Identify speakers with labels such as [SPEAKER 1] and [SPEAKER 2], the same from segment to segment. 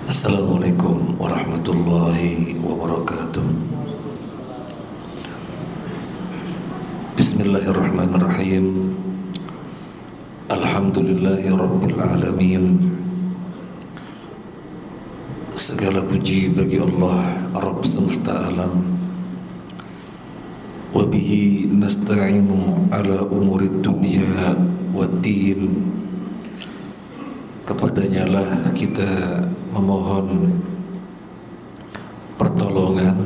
[SPEAKER 1] Assalamualaikum warahmatullahi wabarakatuh. Bismillahirrahmanirrahim. Alhamdulillahi rabbil alamin. Segala puji bagi Allah Rabb semesta alam. Wa bihi nasta'inu ala umurid dunya waddin. Kepadanya lah kita memohon pertolongan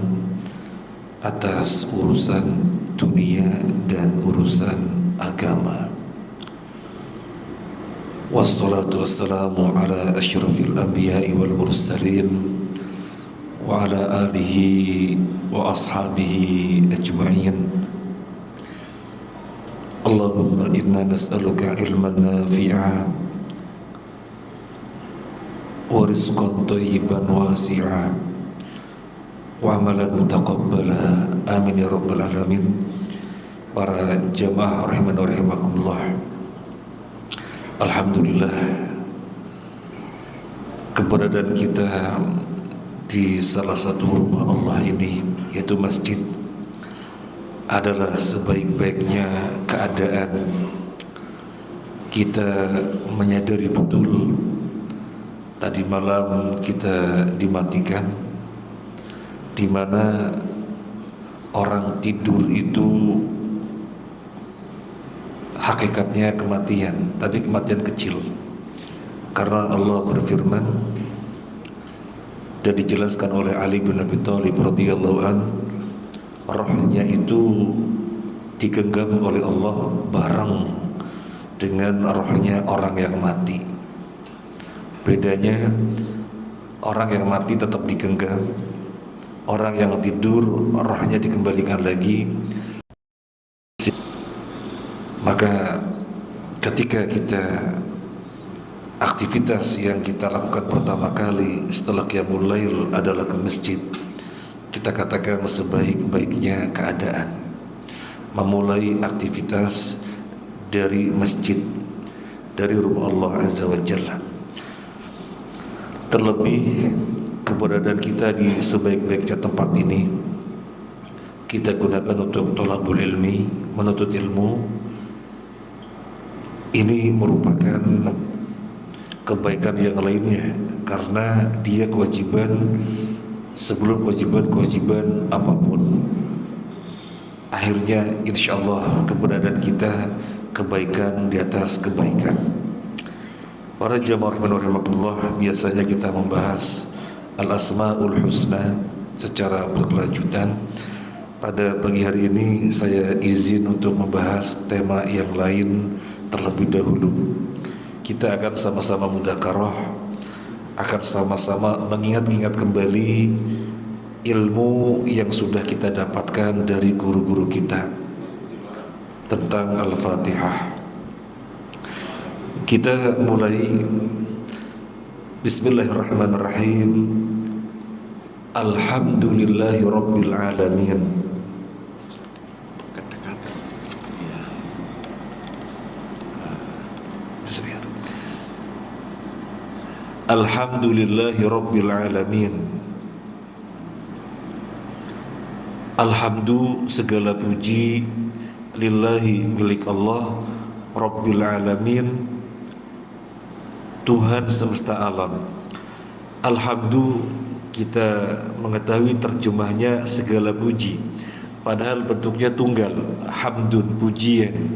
[SPEAKER 1] atas urusan dunia dan urusan agama. Wassalatu wassalamu ala asyrafil anbiya'i wal mursalin wa ala alihi wa ashabihi ajma'in. Allahumma inna nas'aluka ilman nafi'a wa rizqan thayyiban wasi'a wa amalan mutaqabbala, amin ya rabbal alamin. Para jamaah rahiman wa rahimakumullah, alhamdulillah keberadaan kita di salah satu rumah Allah ini, yaitu masjid, adalah sebaik-baiknya keadaan. Kita menyadari betul tadi malam kita dimatikan, di mana orang tidur itu hakikatnya kematian, tapi kematian kecil. Karena Allah berfirman dan dijelaskan oleh Ali bin Abi Thalib radhiyallahu an, rohnya itu digenggam oleh Allah bareng dengan rohnya orang yang mati. Bedanya, orang yang mati tetap digenggam, orang yang tidur rohnya dikembalikan lagi. Maka ketika kita aktivitas yang kita lakukan pertama kali setelah qiyamul lail adalah ke masjid, kita katakan sebaik-baiknya keadaan memulai aktivitas dari masjid, dari rumah Allah Azza wa Jalla. Terlebih keberadaan kita di sebaik-baiknya tempat ini kita gunakan untuk thalabul ilmi, menuntut ilmu. Ini merupakan kebaikan yang lainnya, karena dia kewajiban sebelum kewajiban apapun. Akhirnya insyaallah keberadaan kita kebaikan di atas kebaikan. Para jamaah rahimakumullah, biasanya kita membahas Al-Asma'ul Husna secara berkelanjutan. Pada pagi hari ini saya izin untuk membahas tema yang lain terlebih dahulu. Kita akan sama-sama mudzakarah, akan sama-sama mengingat-ingat kembali ilmu yang sudah kita dapatkan dari guru-guru kita tentang Al-Fatihah. Kita mulai. Bismillahirrahmanirrahim. Alhamdulillahi rabbil alamin. Alhamdulillahi rabbil alamin. Alhamdu, segala puji, lillahi, milik Allah, rabbil alamin, Tuhan semesta alam. Alhamdu, kita mengetahui terjemahnya segala puji, padahal bentuknya tunggal, hamdun, pujian.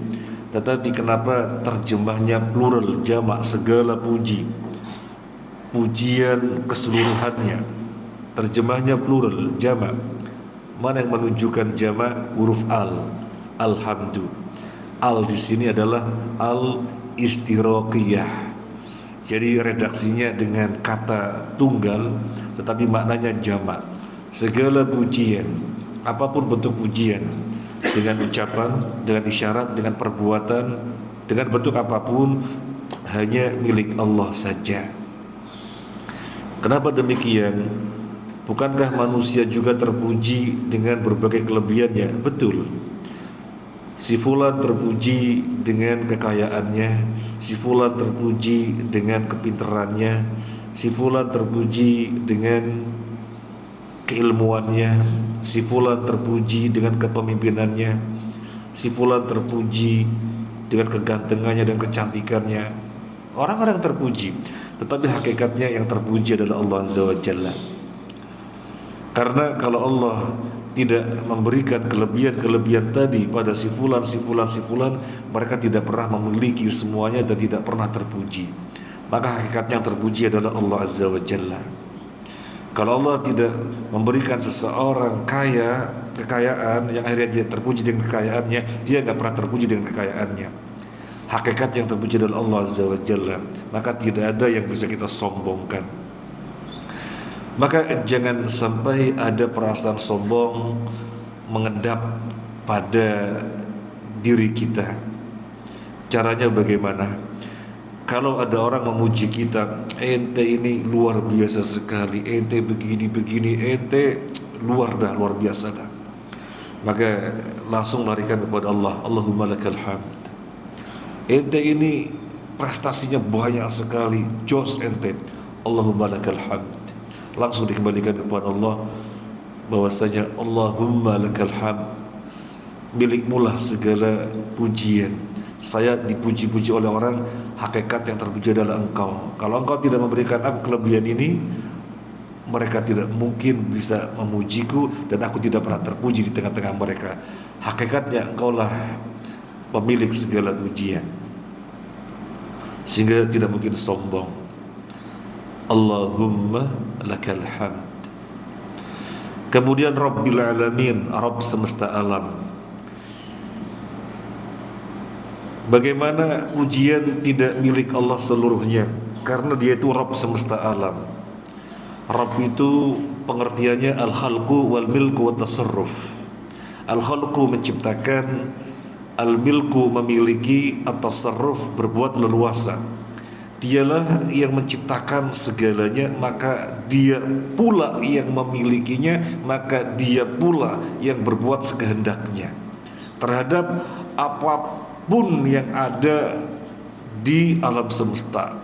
[SPEAKER 1] Tetapi kenapa terjemahnya plural, jamak, segala puji, pujian keseluruhannya? Terjemahnya plural, jamak. Mana yang menunjukkan jamak? Huruf al, alhamdu. Al di sini adalah al istiraqiyah. Jadi redaksinya dengan kata tunggal, tetapi maknanya jamak. Segala pujian, apapun bentuk pujian, dengan ucapan, dengan isyarat, dengan perbuatan, dengan bentuk apapun, hanya milik Allah saja. Kenapa demikian? Bukankah manusia juga terpuji dengan berbagai kelebihannya? Betul. Si fulan terpuji dengan kekayaannya, si fulan terpuji dengan kepintarannya, si fulan terpuji dengan keilmuannya, si fulan terpuji dengan kepemimpinannya, si fulan terpuji dengan kegantengannya dan kecantikannya. Orang-orang terpuji, tetapi hakikatnya yang terpuji adalah Allah Azza wa Jalla. Karena kalau Allah tidak memberikan kelebihan-kelebihan tadi pada si fulan, mereka tidak pernah memiliki semuanya dan tidak pernah terpuji. Maka hakikatnya yang terpuji adalah Allah Azza wa Jalla. Kalau Allah tidak memberikan seseorang kekayaan yang akhirnya dia terpuji dengan kekayaannya, dia nggak pernah terpuji dengan kekayaannya. Hakikat yang terpuji adalah Allah Azza wa Jalla. Maka tidak ada yang bisa kita sombongkan. Maka jangan sampai ada perasaan sombong mengendap pada diri kita. Caranya bagaimana? Kalau ada orang memuji kita, ente ini luar biasa sekali, ente begini, ente luar biasa dah. Maka langsung larikan kepada Allah, Allahumma lakal hamd. Ente ini prestasinya banyak sekali, jos ente, Allahumma lakal hamd. Langsung dikembalikan kepada Allah, bahwasanya Allahumma lakal hamd, milikmulah segala pujian. Saya dipuji-puji oleh orang, hakikat yang terpuji adalah Engkau. Kalau Engkau tidak memberikan aku kelebihan ini, mereka tidak mungkin bisa memujiku, dan aku tidak pernah terpuji di tengah-tengah mereka. Hakikatnya Engkaulah pemilik segala pujian, sehingga tidak mungkin sombong. Allahumma lakal hamd. Kemudian Rabbil alamin, Rabb semesta alam. Bagaimana pujian tidak milik Allah seluruhnya? Karena dia itu Rabb semesta alam. Rabb itu pengertiannya al-khalqu wal milku wa tasarruf. Al-khalqu menciptakan, al-milku memiliki, at-tasarruf berbuat leluasa. Dialah yang menciptakan segalanya, maka dia pula yang memilikinya, maka dia pula yang berbuat sekehendaknya terhadap apapun yang ada di alam semesta,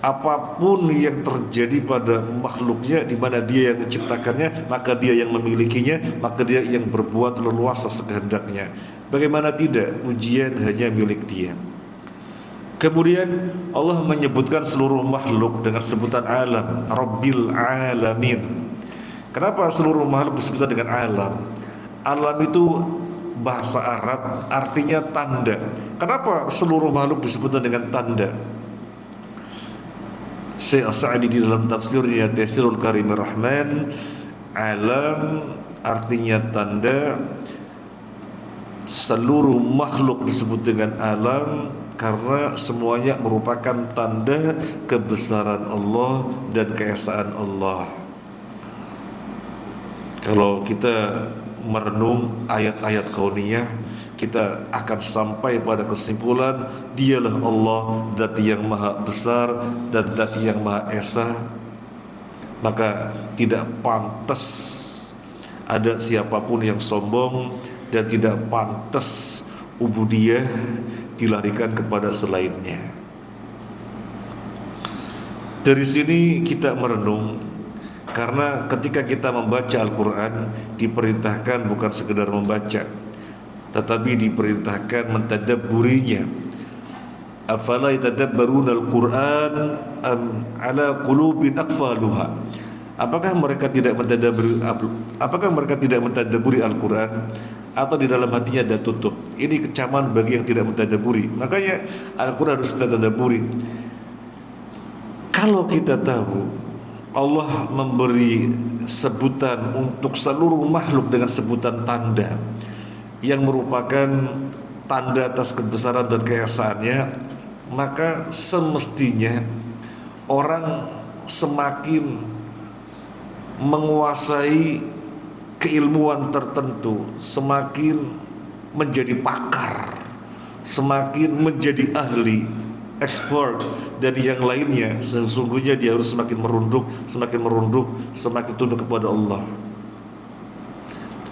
[SPEAKER 1] apapun yang terjadi pada makhluknya, di mana dia yang menciptakannya, maka dia yang memilikinya, maka dia yang berbuat leluasa sekehendaknya. Bagaimana tidak, pujian hanya milik dia. Kemudian Allah menyebutkan seluruh makhluk dengan sebutan alam, Rabbil alamin. Kenapa seluruh makhluk disebutkan dengan alam? Alam itu bahasa Arab artinya tanda. Kenapa seluruh makhluk disebutkan dengan tanda? Syekh Sa'di di dalam tafsirnya Tafsirul Karimir Rahman, alam artinya tanda. Seluruh makhluk disebut dengan alam karena semuanya merupakan tanda kebesaran Allah dan keesaan Allah. Kalau kita merenung ayat-ayat kauniyah, kita akan sampai pada kesimpulan dialah Allah, zat yang maha besar dan zat yang maha esa. Maka tidak pantas ada siapapun yang sombong, dan tidak pantas ubudiyah dilarikan kepada selainnya. Dari sini kita merenung, karena ketika kita membaca Al-Quran diperintahkan bukan sekedar membaca, tetapi diperintahkan mentadabburinya. Afala yatadabbaruna al-Quran am ala qulubin aqfaluha. Apakah mereka tidak mentadabburi Al-Quran, atau di dalam hatinya ada tutup? Ini kecaman bagi yang tidak mentadabburi. Makanya Al-Quran harus kita tadabburi. Kalau kita tahu Allah memberi sebutan untuk seluruh makhluk dengan sebutan tanda, yang merupakan tanda atas kebesaran dan keesaannya, maka semestinya orang semakin menguasai keilmuan tertentu, semakin menjadi pakar, semakin menjadi ahli, expert, dan yang lainnya. Sesungguhnya dia harus semakin merunduk, semakin tunduk kepada Allah.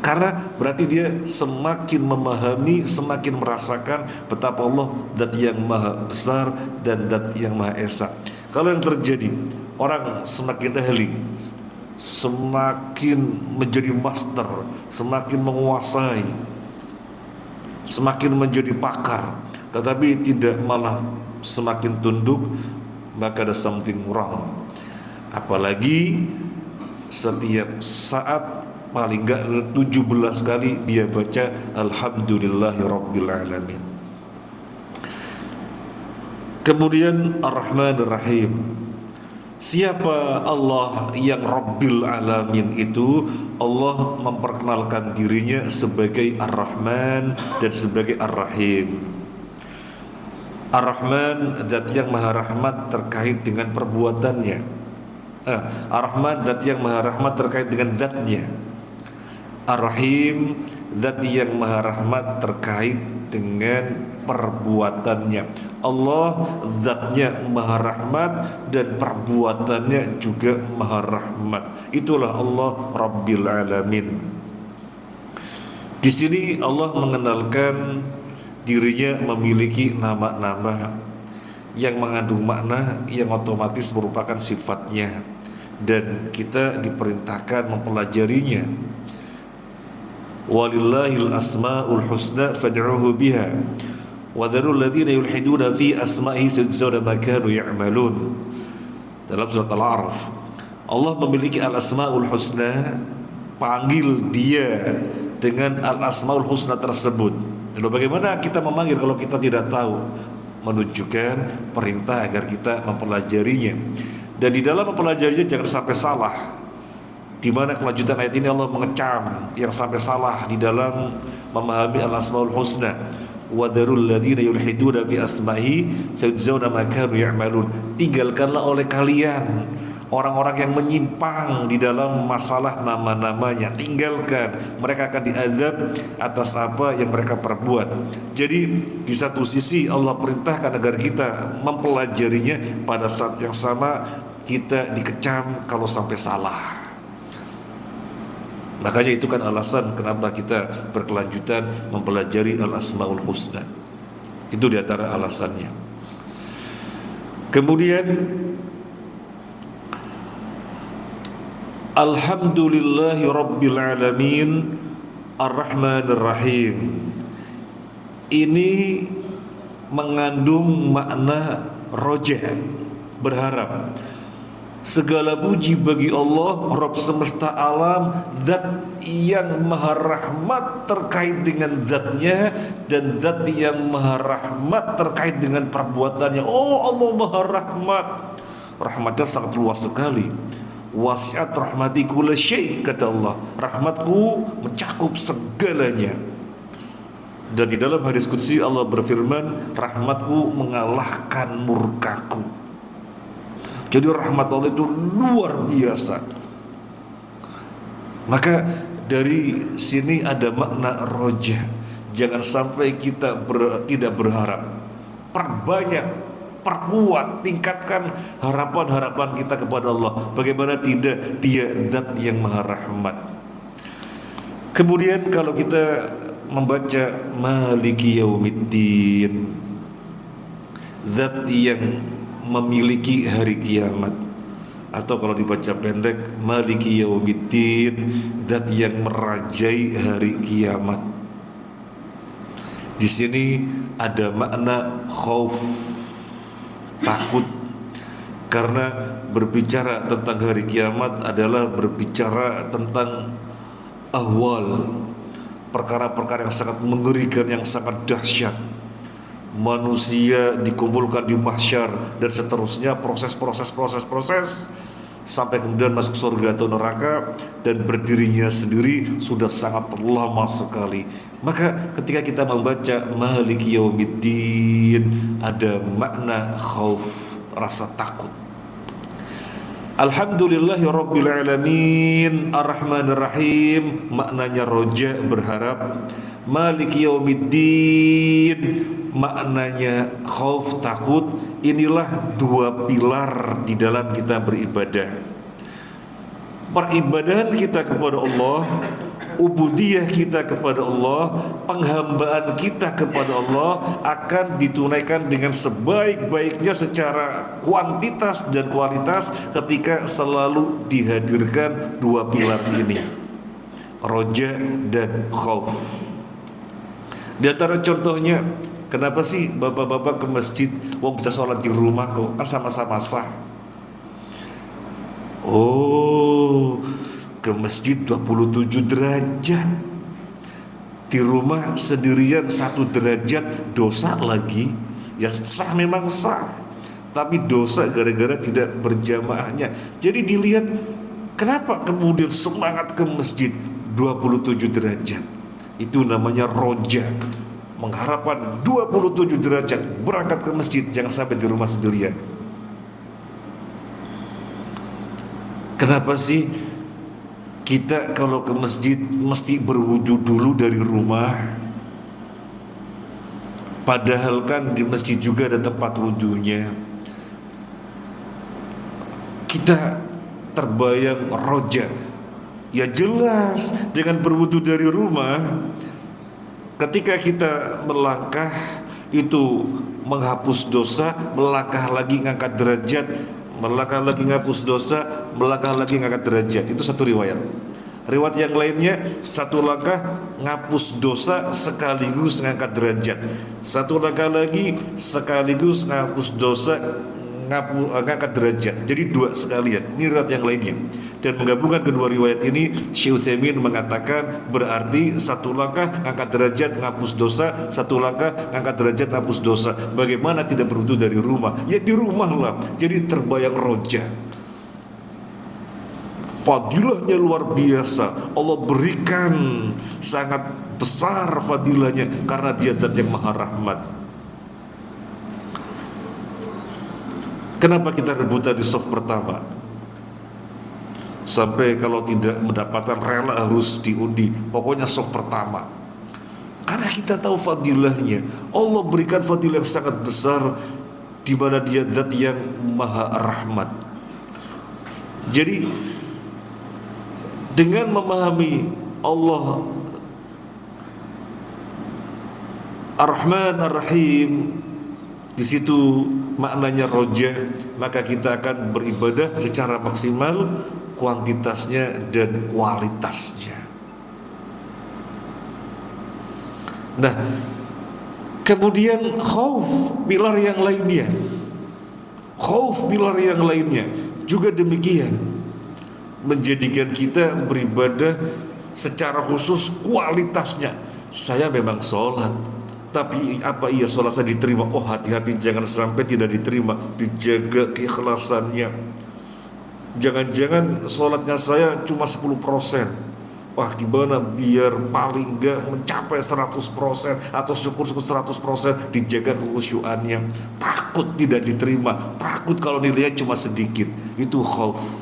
[SPEAKER 1] Karena berarti dia semakin memahami, semakin merasakan betapa Allah zat yang maha besar dan zat yang maha esa. Kalau yang terjadi orang semakin ahli, semakin menjadi master, semakin menguasai, semakin menjadi pakar, tetapi tidak malah semakin tunduk, maka ada something wrong. Apalagi setiap saat paling enggak 17 kali dia baca Alhamdulillahirabbil alamin. Kemudian Ar-Rahmanir Rahim. Siapa Allah yang Rabbil Alamin itu? Allah memperkenalkan dirinya sebagai Ar-Rahman dan sebagai Ar-Rahim. Ar-Rahman, zat yang maha rahmat terkait dengan perbuatannya. Ar-Rahman, zat yang maha rahmat terkait dengan zatnya. Ar-Rahim, zat yang maha rahmat terkait dengan perbuatannya. Allah zatnya maha rahmat dan perbuatannya juga maha rahmat. Itulah Allah Rabbil Alamin. Di sini Allah mengenalkan dirinya memiliki nama-nama yang mengandung makna yang otomatis merupakan sifatnya, dan kita diperintahkan mempelajarinya. Walillahil asmaul husna fad'uhu biha wa dharul ladzina yulhiduna fi asma'ihi sayujzawna ma kanu ya'malun. Dalam surat Al-A'raf, Allah memiliki al-asmaul husna, panggil dia dengan al-asmaul husna tersebut. Lalu bagaimana kita memanggil kalau kita tidak tahu? Menunjukkan perintah agar kita mempelajarinya, dan di dalam mempelajarinya jangan sampai salah. Di mana kelanjutan ayat ini Allah mengecam yang sampai salah di dalam memahami al-asmaul husna. Wa dharul ladzina yulhiduna fi asma'ihi sayujzawna ma kanu ya'malun. Tinggalkanlah oleh kalian orang-orang yang menyimpang di dalam masalah nama-namanya. Tinggalkan, mereka akan diazab atas apa yang mereka perbuat. Jadi di satu sisi Allah perintahkan agar kita mempelajarinya, pada saat yang sama kita dikecam kalau sampai salah. Makanya itu kan alasan kenapa kita berkelanjutan mempelajari al-asmaul husna. Itu diantara alasannya. Kemudian Alhamdulillahi Rabbil Alamin Ar-Rahmanir Rahim. Ini mengandung makna roja, berharap. Segala puji bagi Allah, Rabb semesta alam, zat yang maha rahmat terkait dengan zatnya, dan zat yang maha rahmat terkait dengan perbuatannya. Oh, Allah maha rahmat, rahmatnya sangat luas sekali. Wasi'at rahmati kulla syai', kata Allah, rahmatku mencakup segalanya. Dan di dalam hadis qudsi Allah berfirman, rahmatku mengalahkan murkaku. Jadi rahmat Allah itu luar biasa. Maka dari sini ada makna roja. Jangan sampai kita tidak berharap. Perbanyak, perkuat, tingkatkan harapan-harapan kita kepada Allah. Bagaimana tidak, Dia zat yang maha rahmat. Kemudian kalau kita membaca Maliki Yaumiddin, zat yang memiliki hari kiamat, atau kalau dibaca pendek Maliki Yaumiddin, zat yang merajai hari kiamat. Di sini ada makna khauf, takut, karena berbicara tentang hari kiamat adalah berbicara tentang ahwal, perkara-perkara yang sangat mengerikan, yang sangat dahsyat. Manusia dikumpulkan di mahsyar dan seterusnya, proses sampai kemudian masuk surga atau neraka, dan berdirinya sendiri sudah sangat lama sekali. Maka ketika kita membaca Maliki Yaumiddin, ada makna khauf, rasa takut. Alhamdulillahi Rabbil Alamin Ar-Rahmanir Rahim, maknanya roja, berharap. Maliki Yaumiddin maknanya khauf, takut. Inilah dua pilar di dalam kita beribadah. Peribadahan kita kepada Allah ubudiyah kita kepada Allah, penghambaan kita kepada Allah akan ditunaikan dengan sebaik-baiknya secara kuantitas dan kualitas ketika selalu dihadirkan dua pilar ini, roja dan khauf. Di antara contohnya, kenapa sih bapak-bapak ke masjid, wong bisa sholat di rumah kok, kan sama-sama sah. Oh, ke masjid 27 derajat, di rumah sendirian 1 derajat, dosa lagi. Ya sah, memang sah, tapi dosa gara-gara tidak berjamaahnya. Jadi dilihat kenapa kemudian semangat ke masjid 27 derajat. Itu namanya roja, mengharapkan 27 derajat berangkat ke masjid, jangan sampai di rumah sendirian. Kenapa sih kita kalau ke masjid mesti berwudu dulu dari rumah? Padahal kan di masjid juga ada tempat wudunya. Kita terbayang roja, ya jelas dengan berwudu dari rumah. Ketika kita melangkah itu menghapus dosa, melangkah lagi ngangkat derajat, melangkah lagi ngapus dosa, melangkah lagi ngangkat derajat. Itu satu riwayat. Riwayat yang lainnya, satu langkah ngapus dosa sekaligus ngangkat derajat, satu langkah lagi sekaligus ngapus dosa ngangkat derajat. Jadi dua sekalian. Ini riwayat yang lainnya. Dan menggabungkan kedua riwayat ini, Syekh Utsaimin mengatakan berarti satu langkah ngangkat derajat ngapus dosa, satu langkah ngangkat derajat ngapus dosa. Bagaimana tidak berwudu dari rumah? Ya di rumah lah. Jadi terbayang roja. Fadilahnya luar biasa. Allah berikan sangat besar fadilahnya karena Dia Zat yang Maha Rahmat. Kenapa kita rebutan di saf pertama? Sampai kalau tidak mendapatkan rela harus diundi, pokoknya saf pertama. Karena kita tahu fadilahnya. Allah berikan fadilah yang sangat besar, di mana Dia Zat yang Maha Rahmat. Jadi dengan memahami Allah Ar-Rahman Ar-Rahim, di situ maknanya roja, maka kita akan beribadah secara maksimal, kuantitasnya dan kualitasnya. Nah, kemudian khauf, pilar yang lainnya. Khauf, pilar yang lainnya juga demikian, menjadikan kita beribadah secara khusus kualitasnya. Saya memang sholat, tapi apa iya sholat saya diterima? Oh hati-hati, jangan sampai tidak diterima. Dijaga keikhlasannya. Jangan-jangan sholatnya saya cuma 10%. Wah gimana biar paling enggak mencapai 100% atau syukur-syukur 100%, dijaga kekhusyuannya. Takut tidak diterima, takut kalau nilainya cuma sedikit. Itu khauf.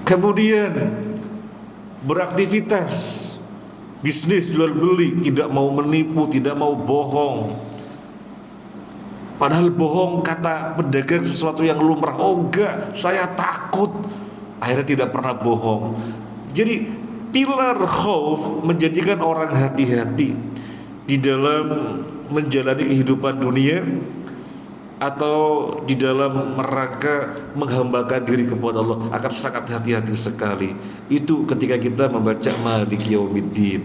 [SPEAKER 1] Kemudian beraktivitas bisnis jual beli, tidak mau menipu, tidak mau bohong. Padahal bohong kata pedagang sesuatu yang lumrah. Oh enggak, saya takut. Akhirnya tidak pernah bohong. Jadi pilar khauf menjadikan orang hati-hati di dalam menjalani kehidupan dunia atau di dalam rangka menghambakan diri kepada Allah, akan sangat hati-hati sekali. Itu ketika kita membaca Maliki Yaumiddin.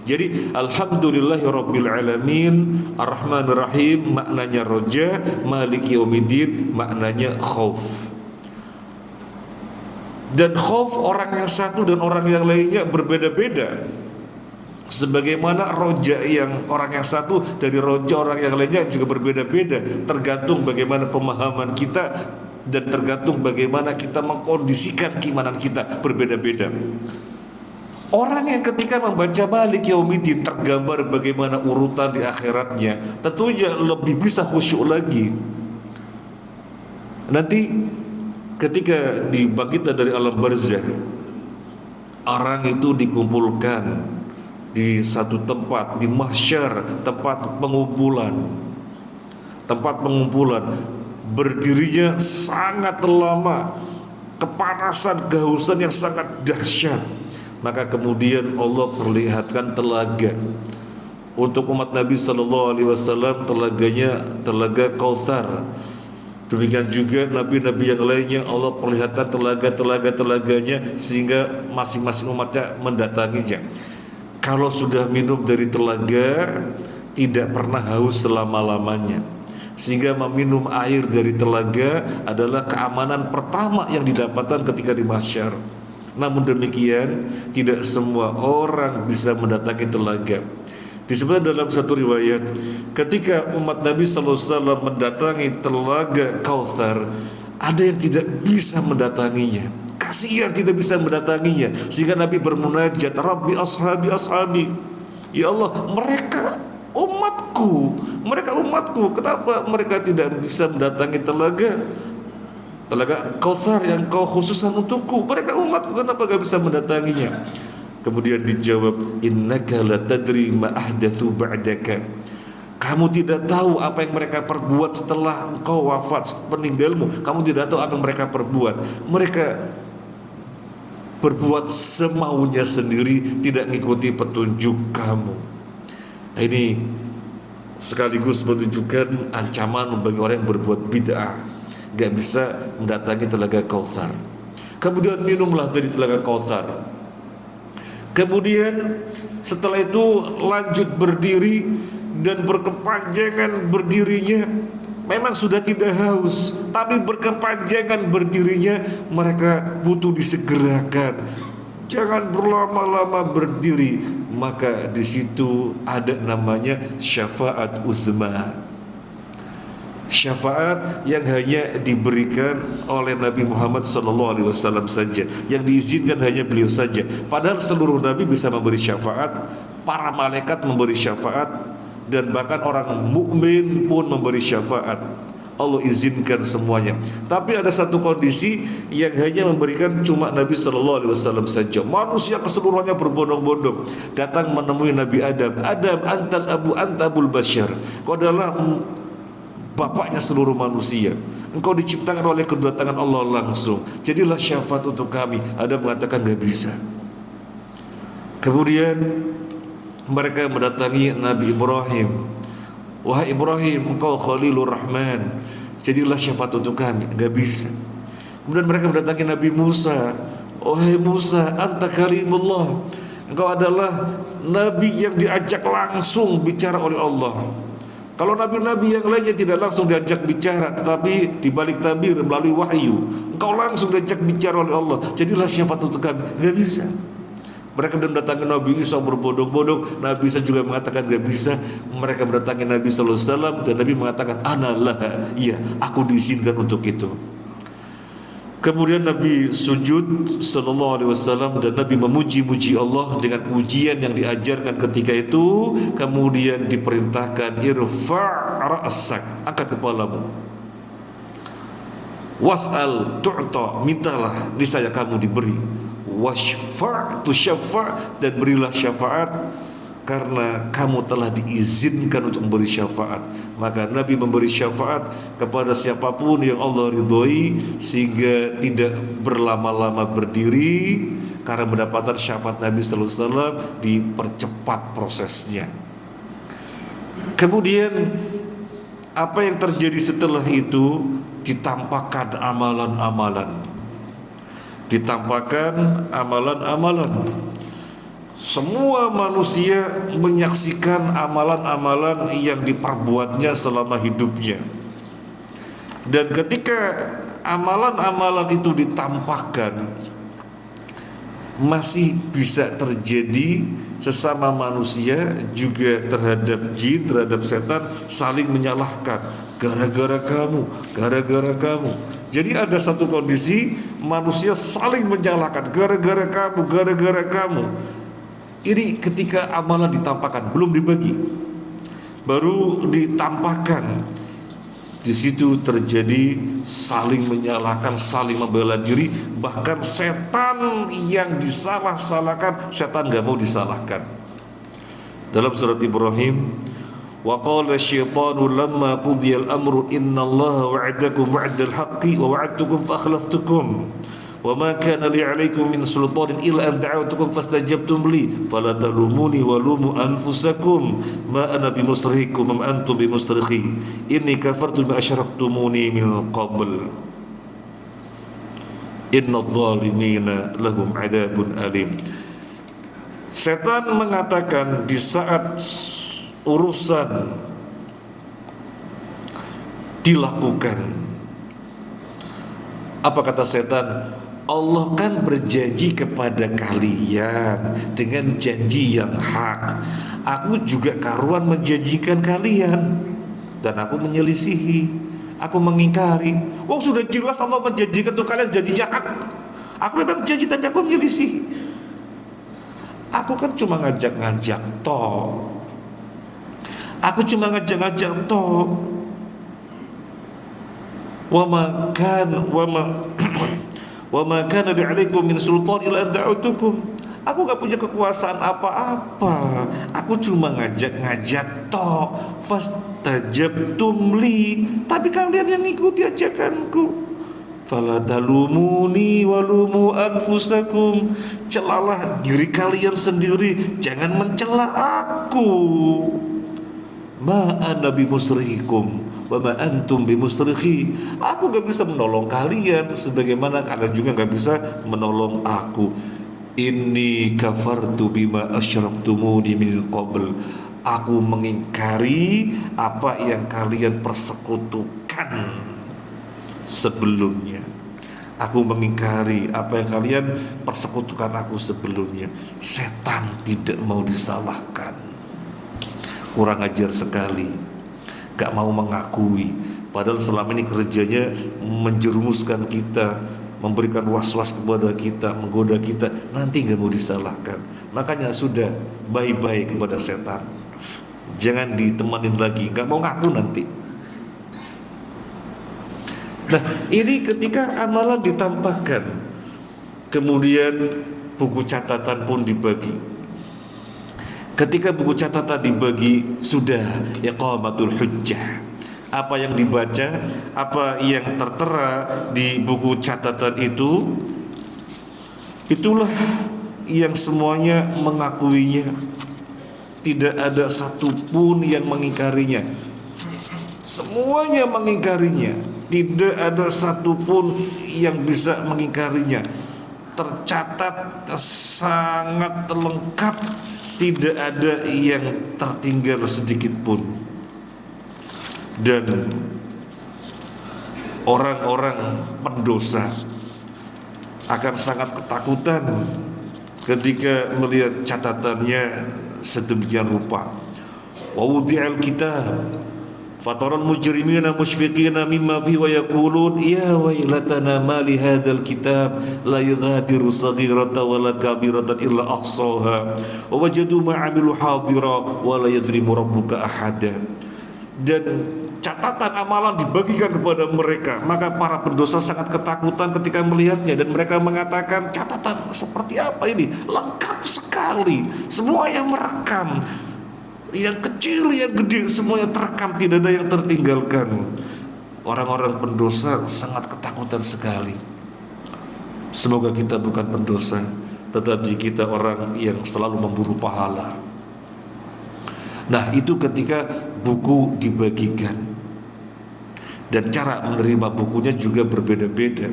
[SPEAKER 1] Jadi alhamdulillahirabbil alamin, Ar-Rahmanir Rahim maknanya roja, Maliki Yaumiddin maknanya khauf. Dan khauf orang yang satu dan orang yang lainnya berbeda-beda. Sebagaimana roja yang orang yang satu dari roja orang yang lainnya juga berbeda-beda, tergantung bagaimana pemahaman kita dan tergantung bagaimana kita mengkondisikan keimanan kita, berbeda-beda. Orang yang ketika membaca Maliki Yaumiddin tergambar bagaimana urutan di akhiratnya, tentunya lebih bisa khusyuk lagi. Nanti ketika dibangkitkan dari alam barzakh, orang itu dikumpulkan di satu tempat, di mahsyar, tempat pengumpulan. Tempat pengumpulan berdirinya sangat lama, kepanasan, kehausan yang sangat dahsyat. Maka kemudian Allah perlihatkan telaga untuk umat Nabi Sallallahu Alaihi Wasallam, telaganya telaga Kautsar. Demikian juga nabi-nabi yang lainnya Allah perlihatkan telaganya sehingga masing-masing umatnya mendatanginya. Kalau sudah minum dari telaga, tidak pernah haus selama-lamanya. Sehingga meminum air dari telaga adalah keamanan pertama yang didapatkan ketika di mahsyar. Namun demikian, tidak semua orang bisa mendatangi telaga. Disebut dalam satu riwayat, ketika umat Nabi SAW mendatangi telaga Kautsar, ada yang tidak bisa mendatanginya. Kasihan tidak bisa mendatanginya, sehingga Nabi bermunajat, Rabbi ashabi ashabi, ya Allah, mereka umatku, kenapa mereka tidak bisa mendatangi telaga Kautsar yang kau khususkan untukku? Mereka umatku, kenapa gak bisa mendatanginya? Kemudian dijawab, innaka la tadri ma ahdatsu ba'daka. Kamu tidak tahu apa yang mereka perbuat setelah engkau wafat, peninggalmu. Kamu tidak tahu apa yang mereka perbuat. Mereka berbuat semaunya sendiri, tidak mengikuti petunjuk kamu. Nah, ini sekaligus menunjukkan ancaman bagi orang yang berbuat bid'ah, gak bisa mendatangi telaga Kautsar. Kemudian minumlah dari telaga Kautsar. Kemudian setelah itu lanjut berdiri, dan berkepanjangan berdirinya. Memang sudah tidak haus, tapi berkepanjangan berdirinya, mereka butuh disegerakan. Jangan berlama-lama berdiri. Maka di situ ada namanya syafaat uzma. Syafaat yang hanya diberikan oleh Nabi Muhammad SAW saja, yang diizinkan hanya beliau saja. Padahal seluruh Nabi bisa memberi syafaat, para malaikat memberi syafaat, dan bahkan orang mukmin pun memberi syafaat. Allah izinkan semuanya. Tapi ada satu kondisi yang hanya memberikan cuma Nabi SAW saja. Manusia keseluruhannya berbondong-bondong datang menemui Nabi Adam. Adam, antal abu, antabul basyar. Kau adalah bapaknya seluruh manusia. Engkau diciptakan oleh kedua tangan Allah langsung. Jadilah syafaat untuk kami. Adam mengatakan gak bisa. Kemudian mereka mendatangi Nabi Ibrahim. Wahai Ibrahim, engkau Khalilur Rahman, jadilah syafaat untuk kami. Gak bisa. Kemudian mereka mendatangi Nabi Musa. Wahai Musa, anta kalimullah, engkau adalah Nabi yang diajak langsung bicara oleh Allah. Kalau nabi-nabi yang lainnya tidak langsung diajak bicara, tetapi dibalik tabir melalui wahyu, engkau langsung diajak bicara oleh Allah. Jadilah syafaat untuk kami. Gak bisa. Mereka mendatangi Nabi Isa berbondong-bondong. Nabi Isa juga mengatakan gak bisa. Mereka mendatangi Nabi SAW, dan Nabi mengatakan analah, iya, aku diizinkan untuk itu. Kemudian Nabi sujud SAW, dan Nabi memuji-muji Allah dengan pujian yang diajarkan ketika itu. Kemudian diperintahkan irfa' ra'sak, angkat kepalamu. Was'al tu'ta, mintalah niscaya kamu diberi. Washfa' tusyaffa', dan berilah syafaat karena kamu telah diizinkan untuk memberi syafaat. Maka Nabi memberi syafaat kepada siapapun yang Allah ridhoi, sehingga tidak berlama-lama berdiri. Karena mendapatkan syafaat Nabi sallallahu alaihi wasallam, dipercepat prosesnya. Kemudian apa yang terjadi setelah itu? Ditampakkan amalan-amalan. Ditampakkan amalan-amalan. Semua manusia menyaksikan amalan-amalan yang diperbuatnya selama hidupnya. Dan ketika amalan-amalan itu ditampakkan, masih bisa terjadi sesama manusia juga terhadap jin, terhadap setan, saling menyalahkan. Gara-gara kamu, gara-gara kamu. Jadi ada satu kondisi manusia saling menyalahkan, gara-gara kamu, gara-gara kamu. Ini ketika amalan ditampakkan, belum dibagi, baru ditampakkan. Di situ terjadi saling menyalahkan, saling membela diri. Bahkan setan yang disalah-salahkan, setan gak mau disalahkan. Dalam surat Ibrahim, wa qala syaitanu lamma qudiya al-amru innallaha wa'adakum wa'dal haqqi wa wa'adtukum fa akhlaftukum Wa ma kana li 'alaikum min sultanin illa an da'awtukum fastajabtum li fala talumuni wa lumu anfusakum ma ana bimusrihikum wa antum bimusrikhi inni kafartu bima asyraktumuni min qabl innadh dhalimina lahum 'adzabun alim. Setan mengatakan di saat urusan dilakukan, apa kata setan? Allah kan berjanji kepada kalian dengan janji yang hak. Aku juga karuan menjanjikan kalian dan aku menyelisihi, aku mengingkari. Oh, sudah jelas Allah menjanjikan untuk kalian janjinya hak. Aku memang janji tapi aku menyelisihi. Aku kan cuma ngajak-ngajak toh. Aku cuma ngajak-ngajak toh. Wa ma kana li'alaikum min sultan illa da'utukum. Aku gak punya kekuasaan apa-apa. Aku cuma ngajak-ngajak toh. Fastajabtum li, tapi kalian yang ikuti ajakanku. Fala talumuni walumu anfusakum. Celalah diri kalian sendiri, jangan mencela aku. Ma ana bimusrihikum wa ma antum bimusrikhi. Aku gak bisa menolong kalian sebagaimana kalian juga gak bisa menolong aku. Inni kafartu bima asyraktumuni min qabl. Aku mengingkari apa yang kalian persekutukan sebelumnya. Aku mengingkari apa yang kalian persekutukan aku sebelumnya. Setan tidak mau disalahkan. Kurang ajar sekali, gak mau mengakui. Padahal selama ini kerjanya menjerumuskan kita, memberikan was-was kepada kita, menggoda kita. Nanti gak mau disalahkan. Makanya sudah, bye-bye kepada setan. Jangan ditemanin lagi, gak mau ngaku nanti. Nah, ini ketika amalan ditampakkan, kemudian buku catatan pun dibagi. Ketika buku catatan dibagi, sudah iqamatul hujjah. Apa yang dibaca, apa yang tertera di buku catatan itu, itulah yang semuanya mengakuinya. Tidak ada satupun yang mengingkarinya. Semuanya mengingkarinya. Tidak ada satupun yang bisa mengingkarinya. Tercatat sangat lengkap. Tidak ada yang tertinggal sedikit pun. Dan orang-orang pendosa akan sangat ketakutan ketika melihat catatannya sedemikian rupa. Wa wudi'al kitab fataral mujrimina mushfiqina mimma fi wa yaqulun ya wailatana ma li hadzal kitab la yughadiru saghiratan wala kabiratan illa ahsaha wa wajadu ma 'amilu hadira wa la yadhlimu rabbuka ahada. Dan catatan amalan dibagikan kepada mereka, maka para pendosa sangat ketakutan ketika melihatnya, dan mereka mengatakan, catatan seperti apa ini? Lengkap sekali, semua yang merekam, yang kecil, yang gede, semuanya terekam, tidak ada yang tertinggalkan. Orang-orang pendosa sangat ketakutan sekali. Semoga kita bukan pendosa, tetapi kita orang yang selalu memburu pahala. Nah, itu ketika buku dibagikan. Dan cara menerima bukunya juga berbeda-beda.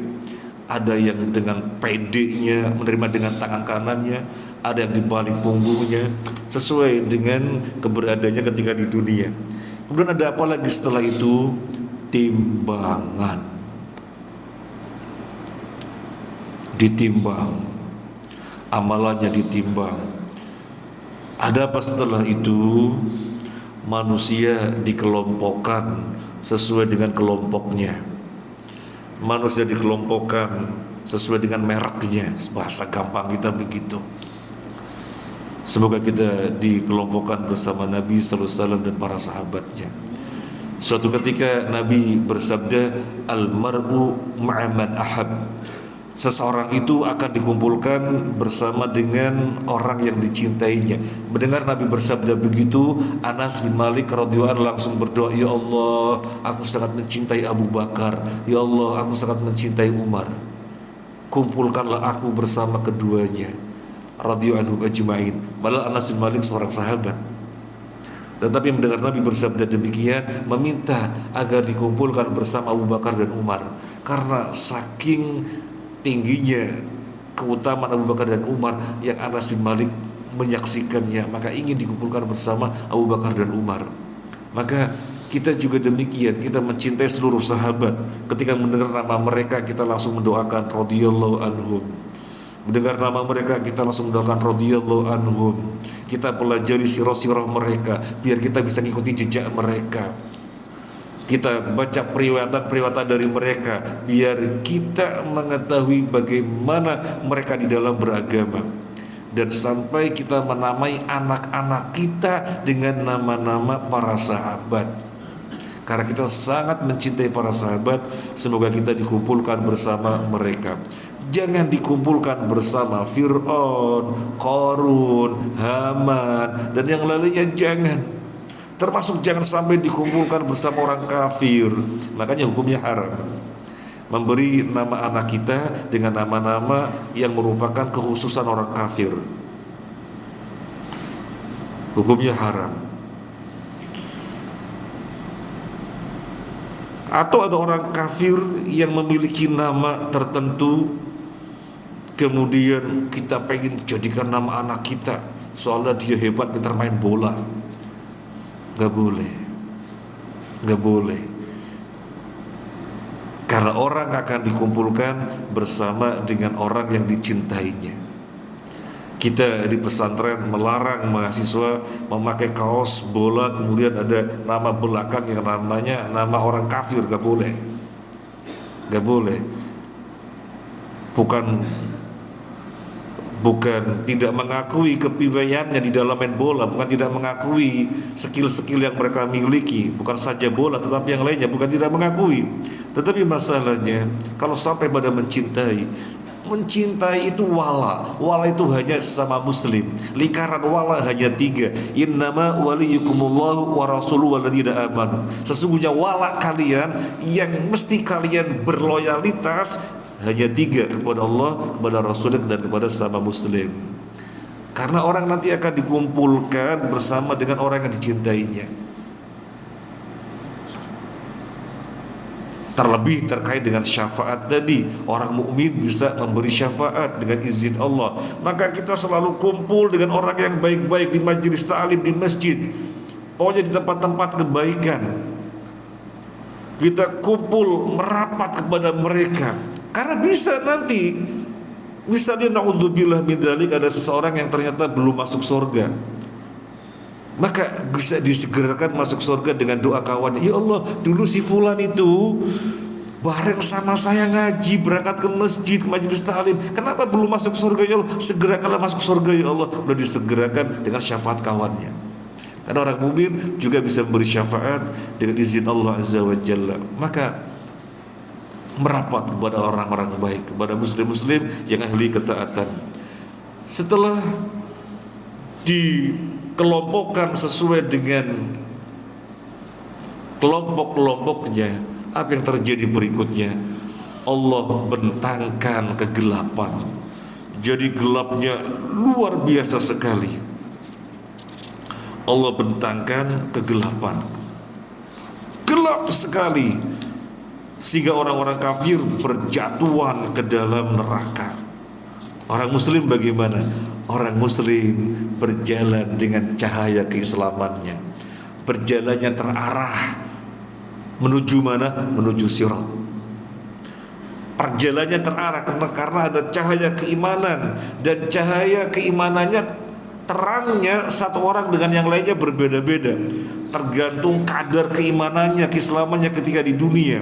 [SPEAKER 1] Ada yang dengan pedenya menerima dengan tangan kanannya, ada yang di balik punggungnya, sesuai dengan keberadaannya ketika di dunia. Kemudian ada apa lagi setelah itu? Timbangan. Ditimbang, amalannya ditimbang. Ada apa setelah itu? Manusia dikelompokkan sesuai dengan kelompoknya. Manusia dikelompokkan sesuai dengan mereknya. Bahasa gampang kita begitu. Semoga kita dikelompokkan bersama Nabi sallallahu alaihi wasallam dan para sahabatnya. Suatu ketika Nabi bersabda, al-mar'u ma'a man ahab. Seseorang itu akan dikumpulkan bersama dengan orang yang dicintainya. Mendengar Nabi bersabda begitu, Anas bin Malik radhiyallahu anhu langsung berdoa, ya Allah, aku sangat mencintai Abu Bakar. Ya Allah, aku sangat mencintai Umar. kumpulkanlah aku bersama keduanya, radhiyallahu anhum ajma'in. Padahal Anas bin Malik seorang sahabat, tetapi mendengar Nabi bersabda demikian, meminta agar dikumpulkan bersama Abu Bakar dan Umar. Karena saking tingginya keutamaan Abu Bakar dan Umar yang Anas bin Malik menyaksikannya, maka ingin dikumpulkan bersama Abu Bakar dan Umar. Maka kita juga demikian, kita mencintai seluruh sahabat. Ketika mendengar nama mereka, kita langsung mendoakan radhiyallahu anhum. Mendengar nama mereka, kita langsung mendoakan radhiyallahu anhum. Kita pelajari sirah-sirah mereka biar kita bisa mengikuti jejak mereka. Kita baca periwayatan dari mereka biar kita mengetahui bagaimana mereka di dalam beragama. Dan sampai kita menamai anak-anak kita dengan nama-nama para sahabat. Karena kita sangat mencintai para sahabat, semoga kita dikumpulkan bersama mereka. Jangan dikumpulkan bersama Fir'aun, Qarun, Haman, dan yang lainnya, jangan. Termasuk jangan sampai dikumpulkan bersama orang kafir. Makanya hukumnya haram memberi nama anak kita dengan nama-nama yang merupakan kekhususan orang kafir. Hukumnya haram. Atau ada orang kafir yang memiliki nama tertentu, kemudian kita pengen jadikan nama anak kita soalnya dia hebat pintar main bola. Gak boleh. Gak boleh. Karena orang akan dikumpulkan bersama dengan orang yang dicintainya. Kita di pesantren melarang mahasiswa memakai kaos bola kemudian ada nama belakang yang namanya nama orang kafir. Gak boleh. Gak boleh. Bukan tidak mengakui kepintarannya di dalam main bola, bukan tidak mengakui skill-skill yang mereka miliki, bukan saja bola tetapi yang lainnya, bukan tidak mengakui. Tetapi masalahnya kalau sampai pada mencintai itu wala itu hanya sesama muslim. Lingkaran wala hanya 3. Innama waliyukumullahu wa rasuluhu walladzina amanu. Sesungguhnya wala kalian yang mesti kalian berloyalitas hanya 3, kepada Allah, kepada Rasulnya, dan kepada sesama muslim. Karena orang nanti akan dikumpulkan bersama dengan orang yang dicintainya. Terlebih terkait dengan syafaat tadi, orang mukmin bisa memberi syafaat dengan izin Allah. Maka kita selalu kumpul dengan orang yang baik-baik di majelis ta'lim, di masjid, pokoknya di tempat-tempat kebaikan. Kita kumpul merapat kepada mereka. Karena bisa nanti, misalnya na'udzubillah min dzalik, ada seseorang yang ternyata belum masuk surga, maka bisa disegerakan masuk surga dengan doa kawannya. Ya Allah, dulu si fulan itu bareng sama saya ngaji, berangkat ke masjid, ke majelis ta'lim, kenapa belum masuk surga? Ya Allah, segerakanlah masuk surga ya Allah. Sudah disegerakan dengan syafaat kawannya. Karena orang mukmin juga bisa memberi syafaat dengan izin Allah Azza wa Jalla. Maka merapat kepada orang-orang baik, kepada muslim-muslim yang ahli ketaatan. Setelah dikelompokkan sesuai dengan kelompok-kelompoknya, apa yang terjadi berikutnya? Allah bentangkan kegelapan. Jadi gelapnya luar biasa sekali. Allah bentangkan kegelapan, gelap sekali, sehingga orang-orang kafir berjatuhan ke dalam neraka. Orang muslim bagaimana? Orang muslim berjalan dengan cahaya keislamannya. Berjalannya terarah menuju mana? Menuju sirat. Perjalannya terarah karena ada cahaya keimanan, dan cahaya keimanannya, terangnya satu orang dengan yang lainnya berbeda-beda, tergantung kadar keimanannya, keislamannya ketika di dunia.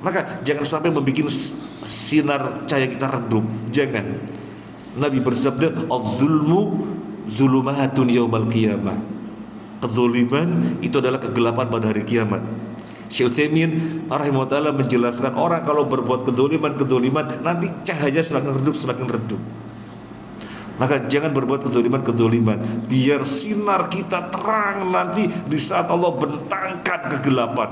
[SPEAKER 1] Maka jangan sampai membuat sinar cahaya kita redup. Jangan. Nabi bersabda, "Adz-dzulmu dzulumatun yaumal qiyamah." Kedzaliman itu adalah kegelapan pada hari kiamat. Syekh Utsaimin rahimahullah taala menjelaskan, orang kalau berbuat kedzaliman nanti cahaya semakin redup. Maka jangan berbuat kedzaliman, biar sinar kita terang nanti di saat Allah bentangkan kegelapan.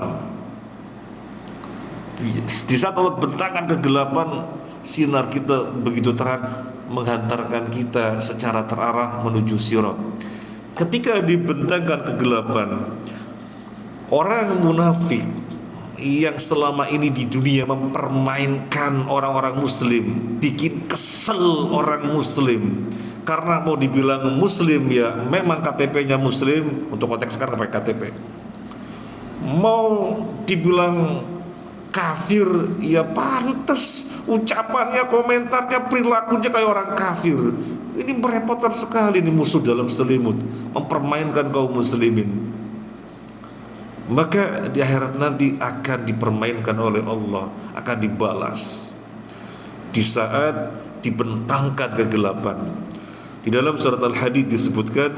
[SPEAKER 1] Di saat Allah bentangkan kegelapan, sinar kita begitu terang menghantarkan kita secara terarah menuju sirat. Ketika dibentangkan kegelapan, orang munafik yang selama ini di dunia mempermainkan orang-orang muslim, bikin kesel orang muslim. Karena mau dibilang muslim ya memang KTP-nya muslim, untuk konteks sekarang pakai KTP. Mau dibilang kafir ya pantas, ucapannya, komentarnya, perilakunya kayak orang kafir. Ini merepotkan sekali, ini musuh dalam selimut, mempermainkan kaum muslimin. Maka di akhirat nanti akan dipermainkan oleh Allah, akan dibalas di saat dibentangkan kegelapan. Di dalam surat Al-Hadid disebutkan,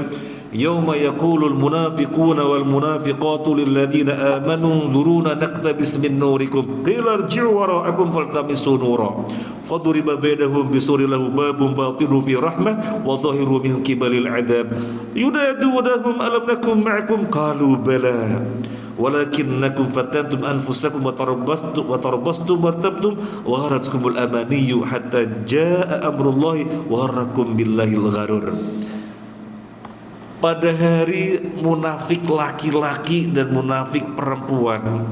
[SPEAKER 1] yauma yaqulul munafiquna wal munafiqatu lil ladzina amanu nzuruna naqtabis min nurikum qila irji'u wara'akum faltamisu nura faduriba bainahum bisurin lahu babun batinuhu fi rahmah wa dhahiru min qibalil adzab yunadunahum alam nakum ma'akum qalu bala walakinnakum fatantum anfusakum wa tarabbastum wartabtum wa gharatkumul amaniyyu hatta jaa amrullahi wa gharrakum billahil gharur. Pada hari munafik laki-laki dan munafik perempuan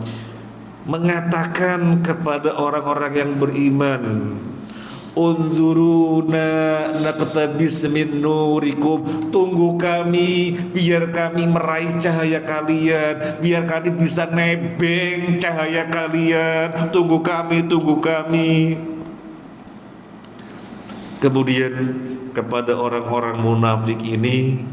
[SPEAKER 1] mengatakan kepada orang-orang yang beriman, unzuruna naqtabis min nurikum, tunggu kami biar kami meraih cahaya kalian, biar kami bisa nebeng cahaya kalian, tunggu kami. Kemudian kepada orang-orang munafik ini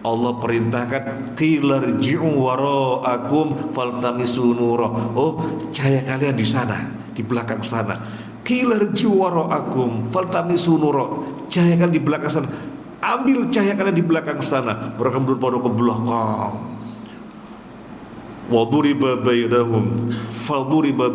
[SPEAKER 1] Allah perintahkan qilarji'u wara'akum faltamisu nura. Oh, cahaya kalian di sana, di belakang sana. Qilarji'u wara'akum faltamisu nura. Cahaya kalian di belakang sana. Ambil cahaya kalian di belakang sana. Mereka mundur pada ke belakang. Waduriba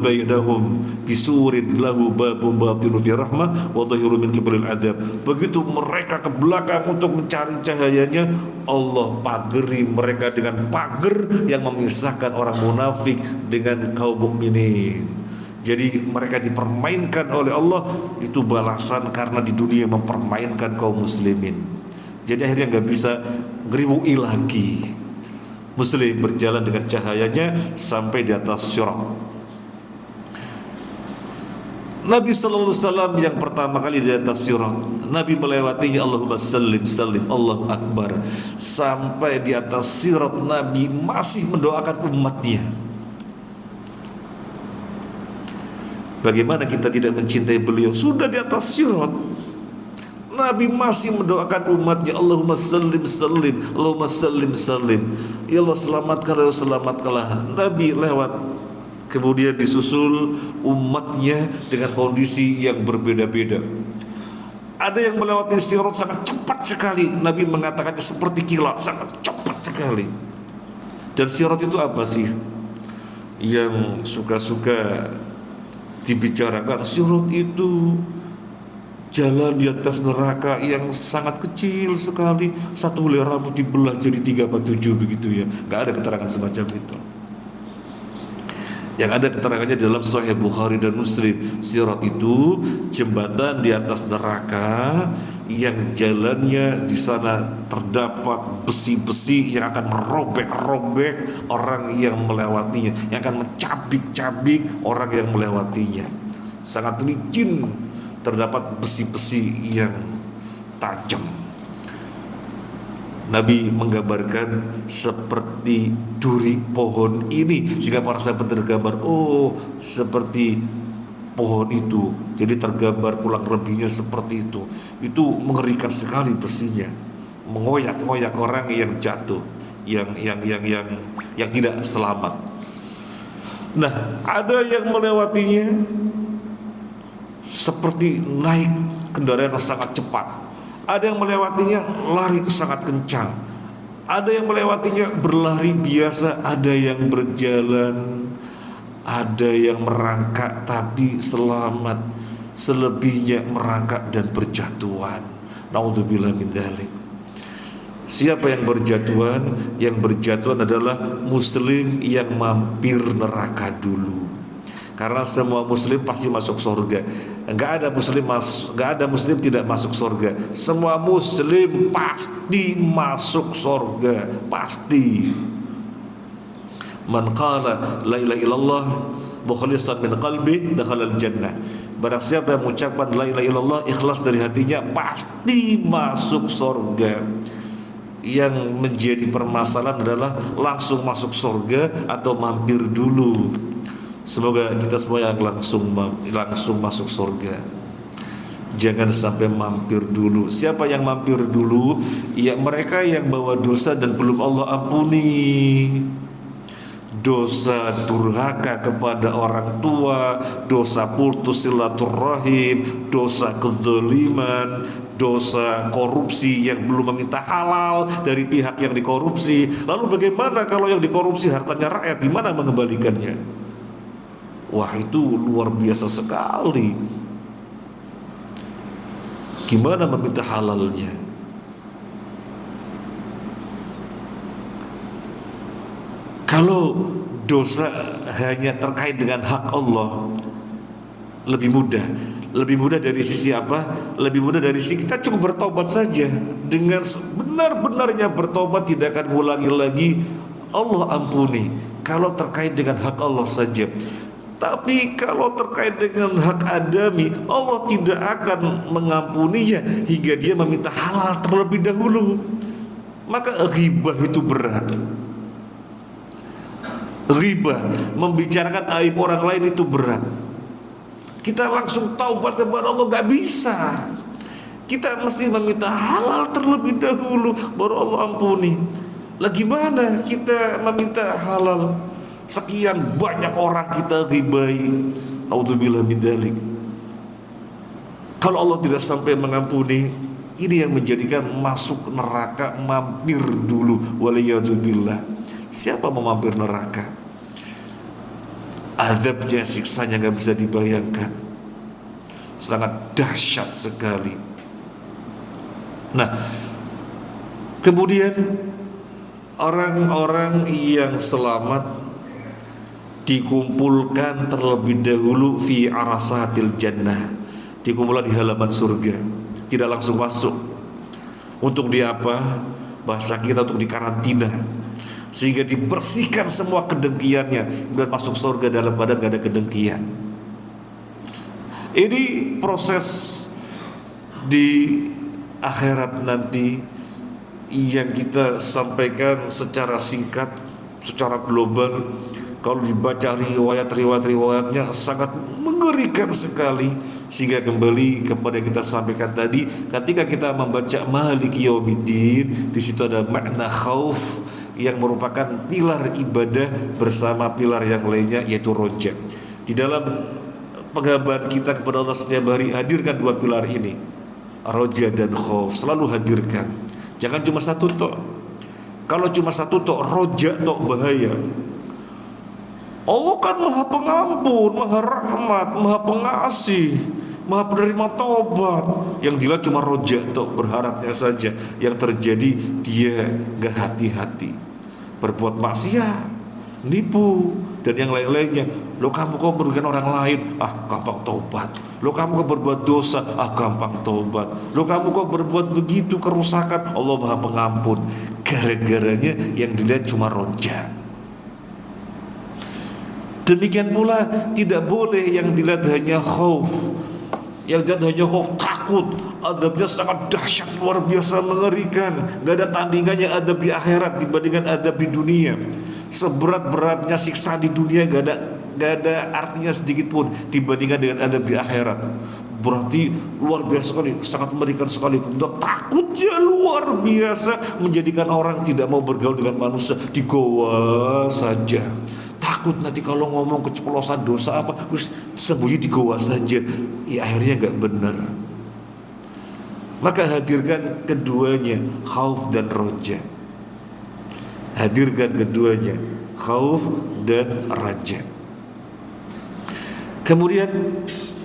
[SPEAKER 1] bainahum bisurin lahu babun batinu fi rahmah wa dhahiru min qibalil adzab. Begitu mereka ke belakang untuk mencari cahayanya, Allah pagari mereka dengan pagar yang memisahkan orang munafik dengan kaum mukminin. Jadi mereka dipermainkan oleh Allah, itu balasan karena di dunia mempermainkan kaum muslimin. Jadi akhirnya nggak bisa ngeriwui lagi. Muslim berjalan dengan cahayanya sampai di atas sirat. Nabi sallallahu alaihi wasallam yang pertama kali di atas sirat, Nabi melewatinya, Allahumma sallim sallim, Allahu akbar. Sampai di atas sirat Nabi masih mendoakan umatnya. Bagaimana kita tidak mencintai beliau? Sudah di atas sirat Nabi masih mendoakan umatnya, Allahumma sallim sallim, Allahumma sallim sallim. Ya Allah selamatkanlah, selamatkanlah. Nabi lewat, kemudian disusul umatnya dengan kondisi yang berbeda-beda. Ada yang melewati sirat sangat cepat sekali, Nabi mengatakannya seperti kilat, sangat cepat sekali. Dan sirat itu apa sih yang suka-suka dibicarakan? Sirat itu jalan di atas neraka yang sangat kecil sekali, satu helai rambut dibelah jadi 3/7 begitu ya. Gak ada keterangan semacam itu. Yang ada keterangannya dalam Sahih Bukhari dan Muslim. Sirat itu jembatan di atas neraka yang jalannya di sana terdapat besi-besi yang akan merobek-robek orang yang melewatinya, yang akan mencabik-cabik orang yang melewatinya. Sangat licin, terdapat besi-besi yang tajam. Nabi menggambarkan seperti duri pohon ini, sehingga para sahabat tergambar, oh seperti pohon itu. Jadi tergambar kurang lebihnya seperti itu. Itu mengerikan sekali besinya, mengoyak-ngoyak orang yang jatuh, yang tidak selamat. Nah, ada yang melewatinya seperti naik kendaraan yang sangat cepat. Ada yang melewatinya lari sangat kencang. Ada yang melewatinya berlari biasa. Ada yang berjalan. Ada yang merangkak tapi selamat. Selebihnya merangkak dan berjatuhan. Naudzubillah min dzalik. Siapa yang berjatuhan? Yang berjatuhan adalah muslim yang mampir neraka dulu. Karena semua muslim pasti masuk surga. Enggak ada muslim tidak masuk surga. Semua muslim pasti masuk surga, pasti. Man qala la ilaha illallah mukhlishan min qalbi dakhala al-jannah. Barang siapa yang mengucapkan la ilaha illallah ikhlas dari hatinya, pasti masuk surga. Yang menjadi permasalahan adalah langsung masuk surga atau mampir dulu. Semoga kita semua yang langsung masuk surga. Jangan sampai mampir dulu. Siapa yang mampir dulu? Ya mereka yang bawa dosa dan belum Allah ampuni. Dosa durhaka kepada orang tua, dosa putus silaturahim, dosa kezaliman, dosa korupsi yang belum meminta halal dari pihak yang dikorupsi. Lalu bagaimana kalau yang dikorupsi hartanya rakyat, di mana mengembalikannya? Wah, itu luar biasa sekali. Gimana meminta halalnya? Kalau dosa hanya terkait dengan hak Allah, lebih mudah dari sisi apa? Lebih mudah dari sisi kita cukup bertobat saja. Dengan sebenar-benarnya bertobat, tidak akan ulangi lagi, Allah ampuni. Kalau terkait dengan hak Allah saja. Tapi kalau terkait dengan hak adami, Allah tidak akan mengampuninya hingga dia meminta halal terlebih dahulu. Maka ghibah itu berat. Ghibah, membicarakan aib orang lain itu berat. Kita langsung taubat kepada Allah gak bisa. Kita mesti meminta halal terlebih dahulu, baru Allah ampuni. Lah gimana kita meminta halal? Sekian banyak orang kita ghibai. Naudzubillah min dzalik. Kalau Allah tidak sampai mengampuni, ini yang menjadikan masuk neraka mampir dulu. Waliyadzubillah. Siapa mau mampir neraka? Azabnya, siksanya gak bisa dibayangkan. Sangat dahsyat sekali. Nah, kemudian orang-orang yang selamat dikumpulkan terlebih dahulu fi arasatil jannah, dikumpulkan di halaman surga, tidak langsung masuk. Untuk di apa? Bahasa kita untuk dikarantina, sehingga dibersihkan semua kedengkiannya dan masuk surga dalam badan gak ada kedengkian. Ini proses di akhirat nanti yang kita sampaikan secara singkat, secara global. Kalau dibaca riwayatnya sangat mengerikan sekali. Sehingga kembali kepada yang kita sampaikan tadi, ketika kita membaca Maliki Yaumiddin, di situ ada makna khauf yang merupakan pilar ibadah bersama pilar yang lainnya, yaitu roja. Di dalam penghambaan kita kepada Allah setiap hari, hadirkan dua pilar ini, roja dan khauf, selalu hadirkan. Jangan cuma satu tok. Kalau cuma satu tok, roja tok, bahaya. Allah kan maha pengampun, maha rahmat, maha pengasih, maha penerima taubat. Yang dilihat cuma roja tok, berharapnya saja. Yang terjadi dia gak hati-hati, berbuat maksiat, nipu, dan yang lain-lainnya. Lo kamu kok merugikan orang lain, gampang taubat. Lo kamu kok berbuat dosa, gampang taubat. Lo kamu kok berbuat begitu kerusakan, Allah maha pengampun. Gara-garanya yang dilihat cuma roja. Demikian pula tidak boleh yang dilihat hanya khauf. Yang dilihat hanya khauf, takut. Adabnya sangat dahsyat, luar biasa mengerikan. Gak ada tandingannya adab di akhirat dibandingkan adab di dunia. Seberat-beratnya siksa di dunia gak ada artinya sedikit pun dibandingkan dengan adab di akhirat. Berarti luar biasa sekali, sangat mengerikan sekali. Kemudian takutnya luar biasa, menjadikan orang tidak mau bergaul dengan manusia, di goa saja. Takut nanti kalau ngomong keceplosan dosa apa, terus sembunyi di goa saja. Ya akhirnya gak benar. Maka hadirkan keduanya, khauf dan roja. Hadirkan keduanya, khauf dan raja. Kemudian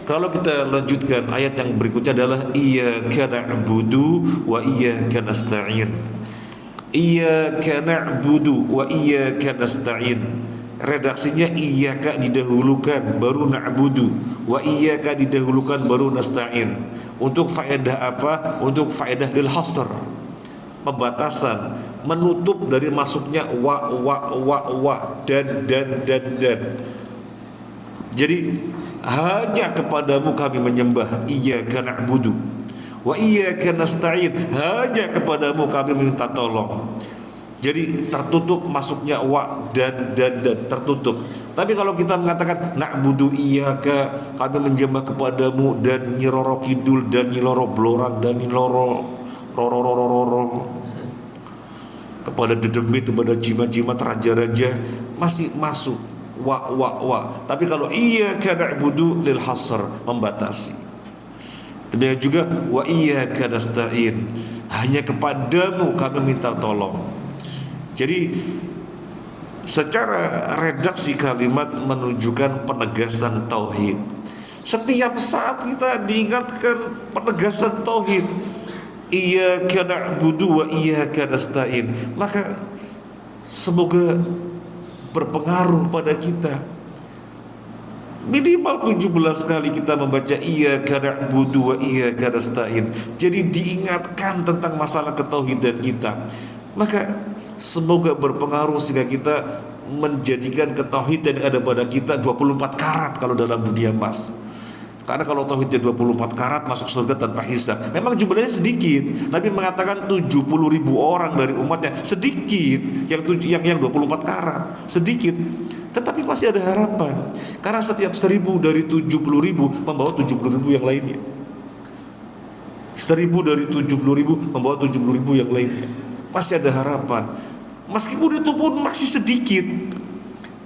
[SPEAKER 1] kalau kita lanjutkan ayat yang berikutnya adalah iyyaka na'budu wa iyyaka nasta'in. Iyyaka na'budu wa iyyaka nasta'in. redaksinya iyyaka didahulukan baru na'budu, wa iyyaka didahulukan baru nasta'in. Untuk faedah apa? Untuk faedah lil hasr, pembatasan, menutup dari masuknya wa dan. Jadi hanya kepadamu kami menyembah, iyyaka na'budu wa iyyaka nasta'in, hanya kepadamu kami minta tolong. Jadi tertutup masuknya wa dan tertutup. Tapi kalau kita mengatakan na'budu iyyaka, kami menyembah kepadamu, dan nyiroro kidul dan nyiloro blorang dan nyiloro rorororororo, kepada dedemit, kepada jimat-jimat raja-raja, masih masuk wa. Tapi kalau iyyaka na'budu lil hasr, membatasi. Demikian juga wa iyyaka nasta'in, hanya kepadamu kami minta tolong. Jadi secara redaksi kalimat menunjukkan penegasan tauhid. Setiap saat kita diingatkan penegasan tauhid, iyyaka na'budu wa iyyaka nasta'in, maka semoga berpengaruh pada kita. Minimal 17 kali kita membaca iyyaka na'budu wa iyyaka nasta'in. Jadi diingatkan tentang masalah ketauhidan kita. Maka semoga berpengaruh sehingga kita menjadikan ketauhidan yang ada pada kita 24 karat kalau dalam dunia emas. Karena kalau tauhidnya 24 karat masuk surga tanpa hisab. Memang jumlahnya sedikit. Nabi mengatakan 70.000 orang dari umatnya sedikit yang 24 karat, sedikit. Tetapi masih ada harapan. Karena setiap 1.000 dari 70.000 membawa 70.000 yang lainnya. 1.000 dari 70.000 membawa 70.000 yang lainnya. Masih ada harapan. Meskipun itu pun masih sedikit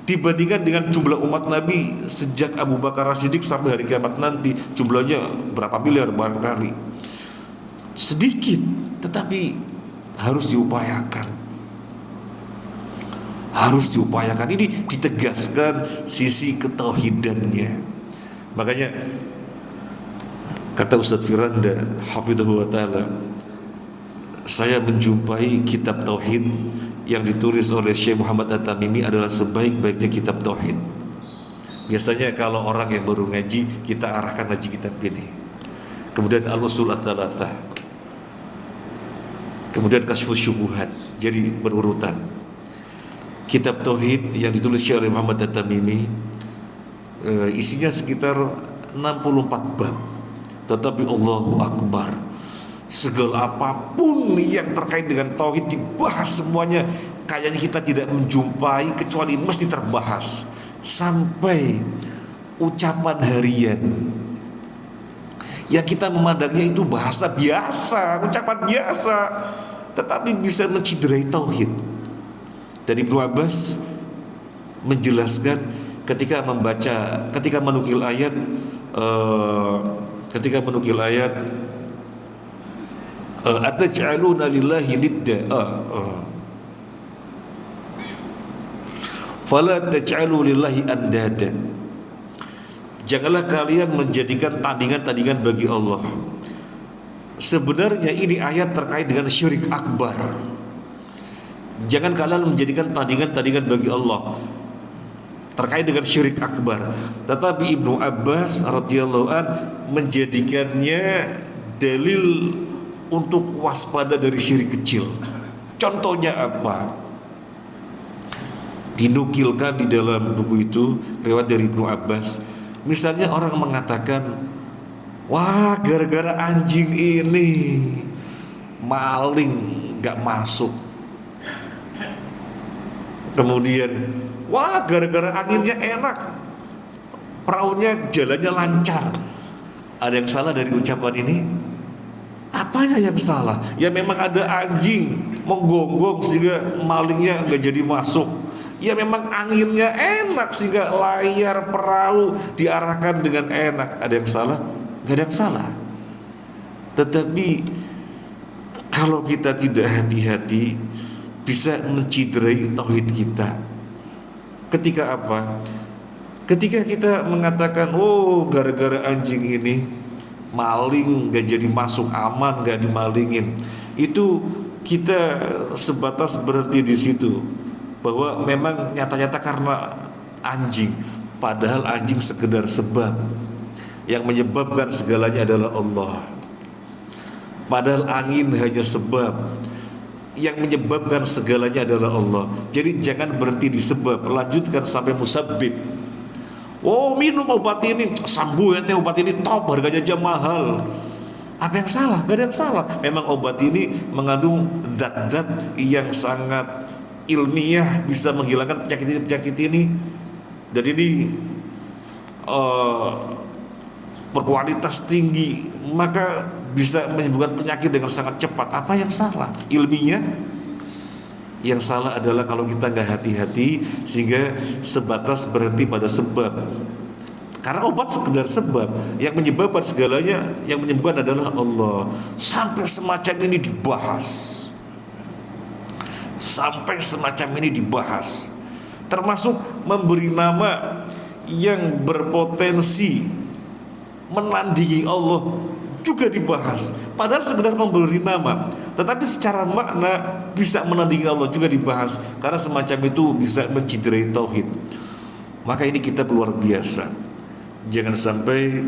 [SPEAKER 1] dibandingkan dengan jumlah umat Nabi sejak Abu Bakar As-Siddiq sampai hari kiamat nanti, jumlahnya berapa miliar barangkali. Sedikit, tetapi harus diupayakan. Harus diupayakan. Ini ditegaskan sisi ketauhidannya. Makanya kata Ustaz Firanda hafidhahu wa ta'ala, saya menjumpai kitab tauhid yang ditulis oleh Syekh Muhammad At-Tamimi adalah sebaik-baiknya kitab tauhid. Biasanya kalau orang yang baru ngaji, kita arahkan ngaji kitab ini. Kemudian Al-Usul Ats-Tsalatsah, kemudian Kasyfus Syubuhat. Jadi berurutan. Kitab tauhid yang ditulis Syekh Muhammad At-Tamimi isinya sekitar 64 bab. Tetapi Allahu Akbar, segala apapun yang terkait dengan tauhid dibahas semuanya. Kayaknya kita tidak menjumpai kecuali mesti terbahas. Sampai ucapan harian yang kita memandangnya itu bahasa biasa, ucapan biasa, tetapi bisa menciderai tauhid. Dan Ibnu Abbas menjelaskan ketika menukil ayat ataj'aluna lillahi nidda fala taj'alu lillahi andada, janganlah kalian menjadikan tandingan-tandingan bagi Allah. Sebenarnya ini ayat terkait dengan syirik akbar. Jangan kalian menjadikan tandingan-tandingan bagi Allah terkait dengan syirik akbar. Tetapi Ibnu Abbas radhiyallahu an menjadikannya dalil untuk waspada dari syirik kecil. Contohnya apa? Dinukilkan di dalam buku itu riwayat dari Ibnu Abbas. Misalnya orang mengatakan, wah gara-gara anjing ini maling gak masuk. Kemudian, wah gara-gara anginnya enak, perahunya jalannya lancar. Ada yang salah dari ucapan ini? Apanya yang salah? Ya memang ada anjing menggonggong sehingga malingnya gak jadi masuk. Ya memang anginnya enak sehingga layar perahu diarahkan dengan enak. Ada yang salah? Gak ada yang salah. Tetapi kalau kita tidak hati-hati, bisa menciderai tauhid kita. Ketika apa? Ketika kita mengatakan, oh gara-gara anjing ini maling gak jadi masuk, aman gak dimalingin. Itu kita sebatas berhenti di situ, bahwa memang nyata-nyata karena anjing, padahal anjing sekedar sebab. Yang menyebabkan segalanya adalah Allah. Padahal angin hanya sebab. Yang menyebabkan segalanya adalah Allah. Jadi jangan berhenti di sebab, lanjutkan sampai musabbib. Oh, minum obat ini, sambu ya, obat ini top, harganya aja mahal. Apa yang salah? Gak ada yang salah. Memang obat ini mengandung zat-zat yang sangat ilmiah, bisa menghilangkan penyakit ini. Dan ini berkualitas tinggi, maka bisa menyembuhkan penyakit dengan sangat cepat. Apa yang salah? Ilmiah. Yang salah adalah kalau kita nggak hati-hati sehingga sebatas berhenti pada sebab. Karena obat sekedar sebab, yang menyebabkan segalanya, yang menyembuhkan adalah Allah. Sampai semacam ini dibahas. Sampai semacam ini dibahas. Termasuk memberi nama yang berpotensi menandingi Allah juga dibahas. Padahal sebenarnya memberi nama, tetapi secara makna bisa menandingi Allah juga dibahas. Karena semacam itu bisa menciderai tauhid. Maka ini kitab luar biasa. Jangan sampai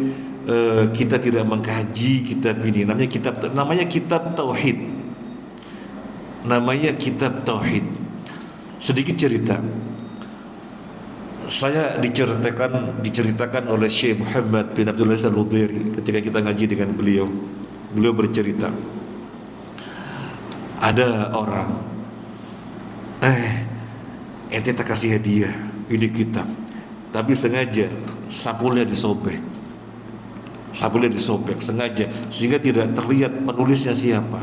[SPEAKER 1] kita tidak mengkaji kitab ini. Namanya kitab tauhid. Namanya kitab tauhid. Sedikit cerita. Saya diceritakan oleh Syekh Muhammad bin Abdul Aziz Al-Hudhairi ketika kita ngaji dengan beliau. Beliau bercerita, ada orang, ente tak kasih hadiah ini kitab, tapi sengaja sampulnya disobek sengaja sehingga tidak terlihat penulisnya siapa.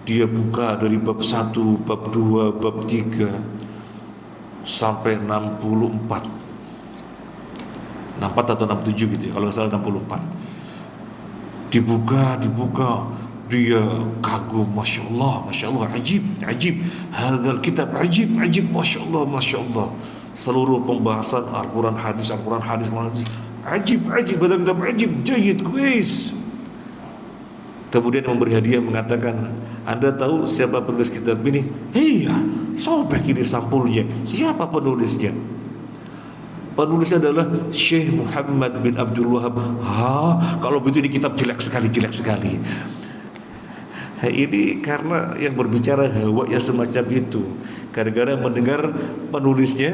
[SPEAKER 1] Dia buka dari bab 1, bab 2, bab 3 sampai 64 atau 67 gitu ya, kalau nggak salah 64. Dibuka, dia kagum, masya Allah, ajib, hadzal kitab ajib, masya Allah. Seluruh pembahasan Al-Quran hadis, ajib, hadzal kitab ajib, jayyid, kuis. Kemudian memberi hadiah, mengatakan, Anda tahu siapa penulis kitab ini? Iya, sobek ini sampulnya. Siapa penulisnya? Penulisnya adalah Syekh Muhammad bin Abdul Wahab. Kalau begitu ini kitab jelek sekali. Ini karena yang berbicara hawa ya semacam itu. Gara-gara mendengar penulisnya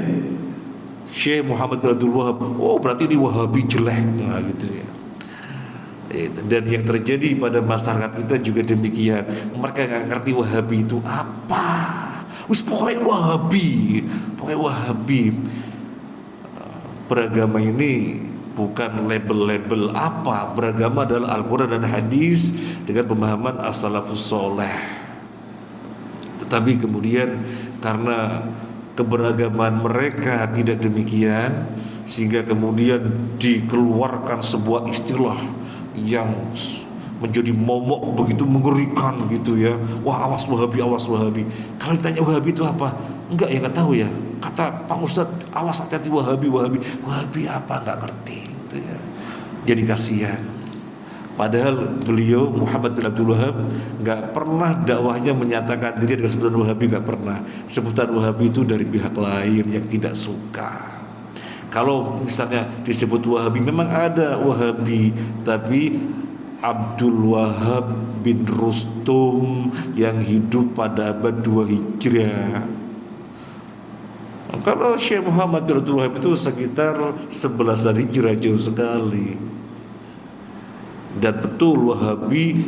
[SPEAKER 1] Syekh Muhammad bin Abdul Wahab, oh berarti ini Wahabi jelek, nah gitu ya. Dan yang terjadi pada masyarakat kita juga demikian. Mereka nggak ngerti Wahabi itu apa. Pokoknya Wahabi. Beragama ini bukan label-label apa. Beragama adalah Al-Quran dan hadis dengan pemahaman as-salafus soleh. Tetapi kemudian karena keberagaman mereka tidak demikian, sehingga kemudian dikeluarkan sebuah istilah yang menjadi momok begitu mengerikan gitu ya. Wah, awas Wahabi. Kalau ditanya Wahabi itu apa? Enggak ya, nggak tahu ya. Kata Pak Ustadz, awas hati-hati Wahabi apa, nggak ngerti gitu ya. Jadi kasihan. Padahal beliau Muhammad bin Abdul Wahab nggak pernah dakwahnya menyatakan diri dengan sebutan Wahabi, nggak pernah. Sebutan Wahabi itu dari pihak lain yang tidak suka. Kalau misalnya disebut Wahabi, memang ada Wahabi, tapi Abdul Wahab bin Rustum yang hidup pada abad 2 Hijriah. Kalau Syekh Muhammad bin Abdul Wahab itu sekitar 11 Hijriah, jauh sekali. Dan betul Wahabi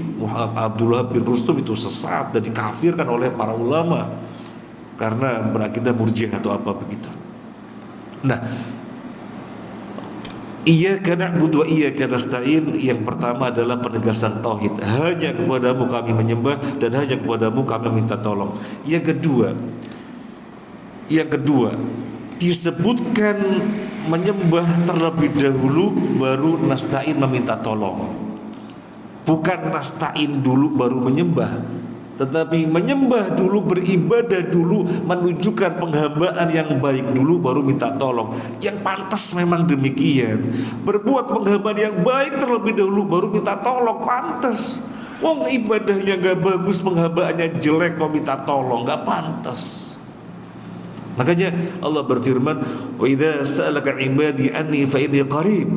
[SPEAKER 1] Abdul Wahab bin Rustum itu sesat dan dikafirkan oleh para ulama karena berakidah murjiah atau apa begitu. Nah, Iyyaka na'budu wa iyyaka nasta'in, yang pertama adalah penegasan tauhid. Hanya kepadamu kami menyembah dan hanya kepadamu kami minta tolong. Yang kedua disebutkan menyembah terlebih dahulu baru nasta'in meminta tolong. Bukan nasta'in dulu baru menyembah, tetapi menyembah dulu, beribadah dulu, menunjukkan penghambaan yang baik dulu, baru minta tolong. Yang pantas memang demikian. Berbuat penghambaan yang baik terlebih dahulu, baru minta tolong, pantas. Wong ibadahnya gak bagus, penghambaannya jelek, kok minta tolong, gak pantas. Makanya Allah berfirman, "Wa idza sa'alaka 'ibadi anni fa inni qarib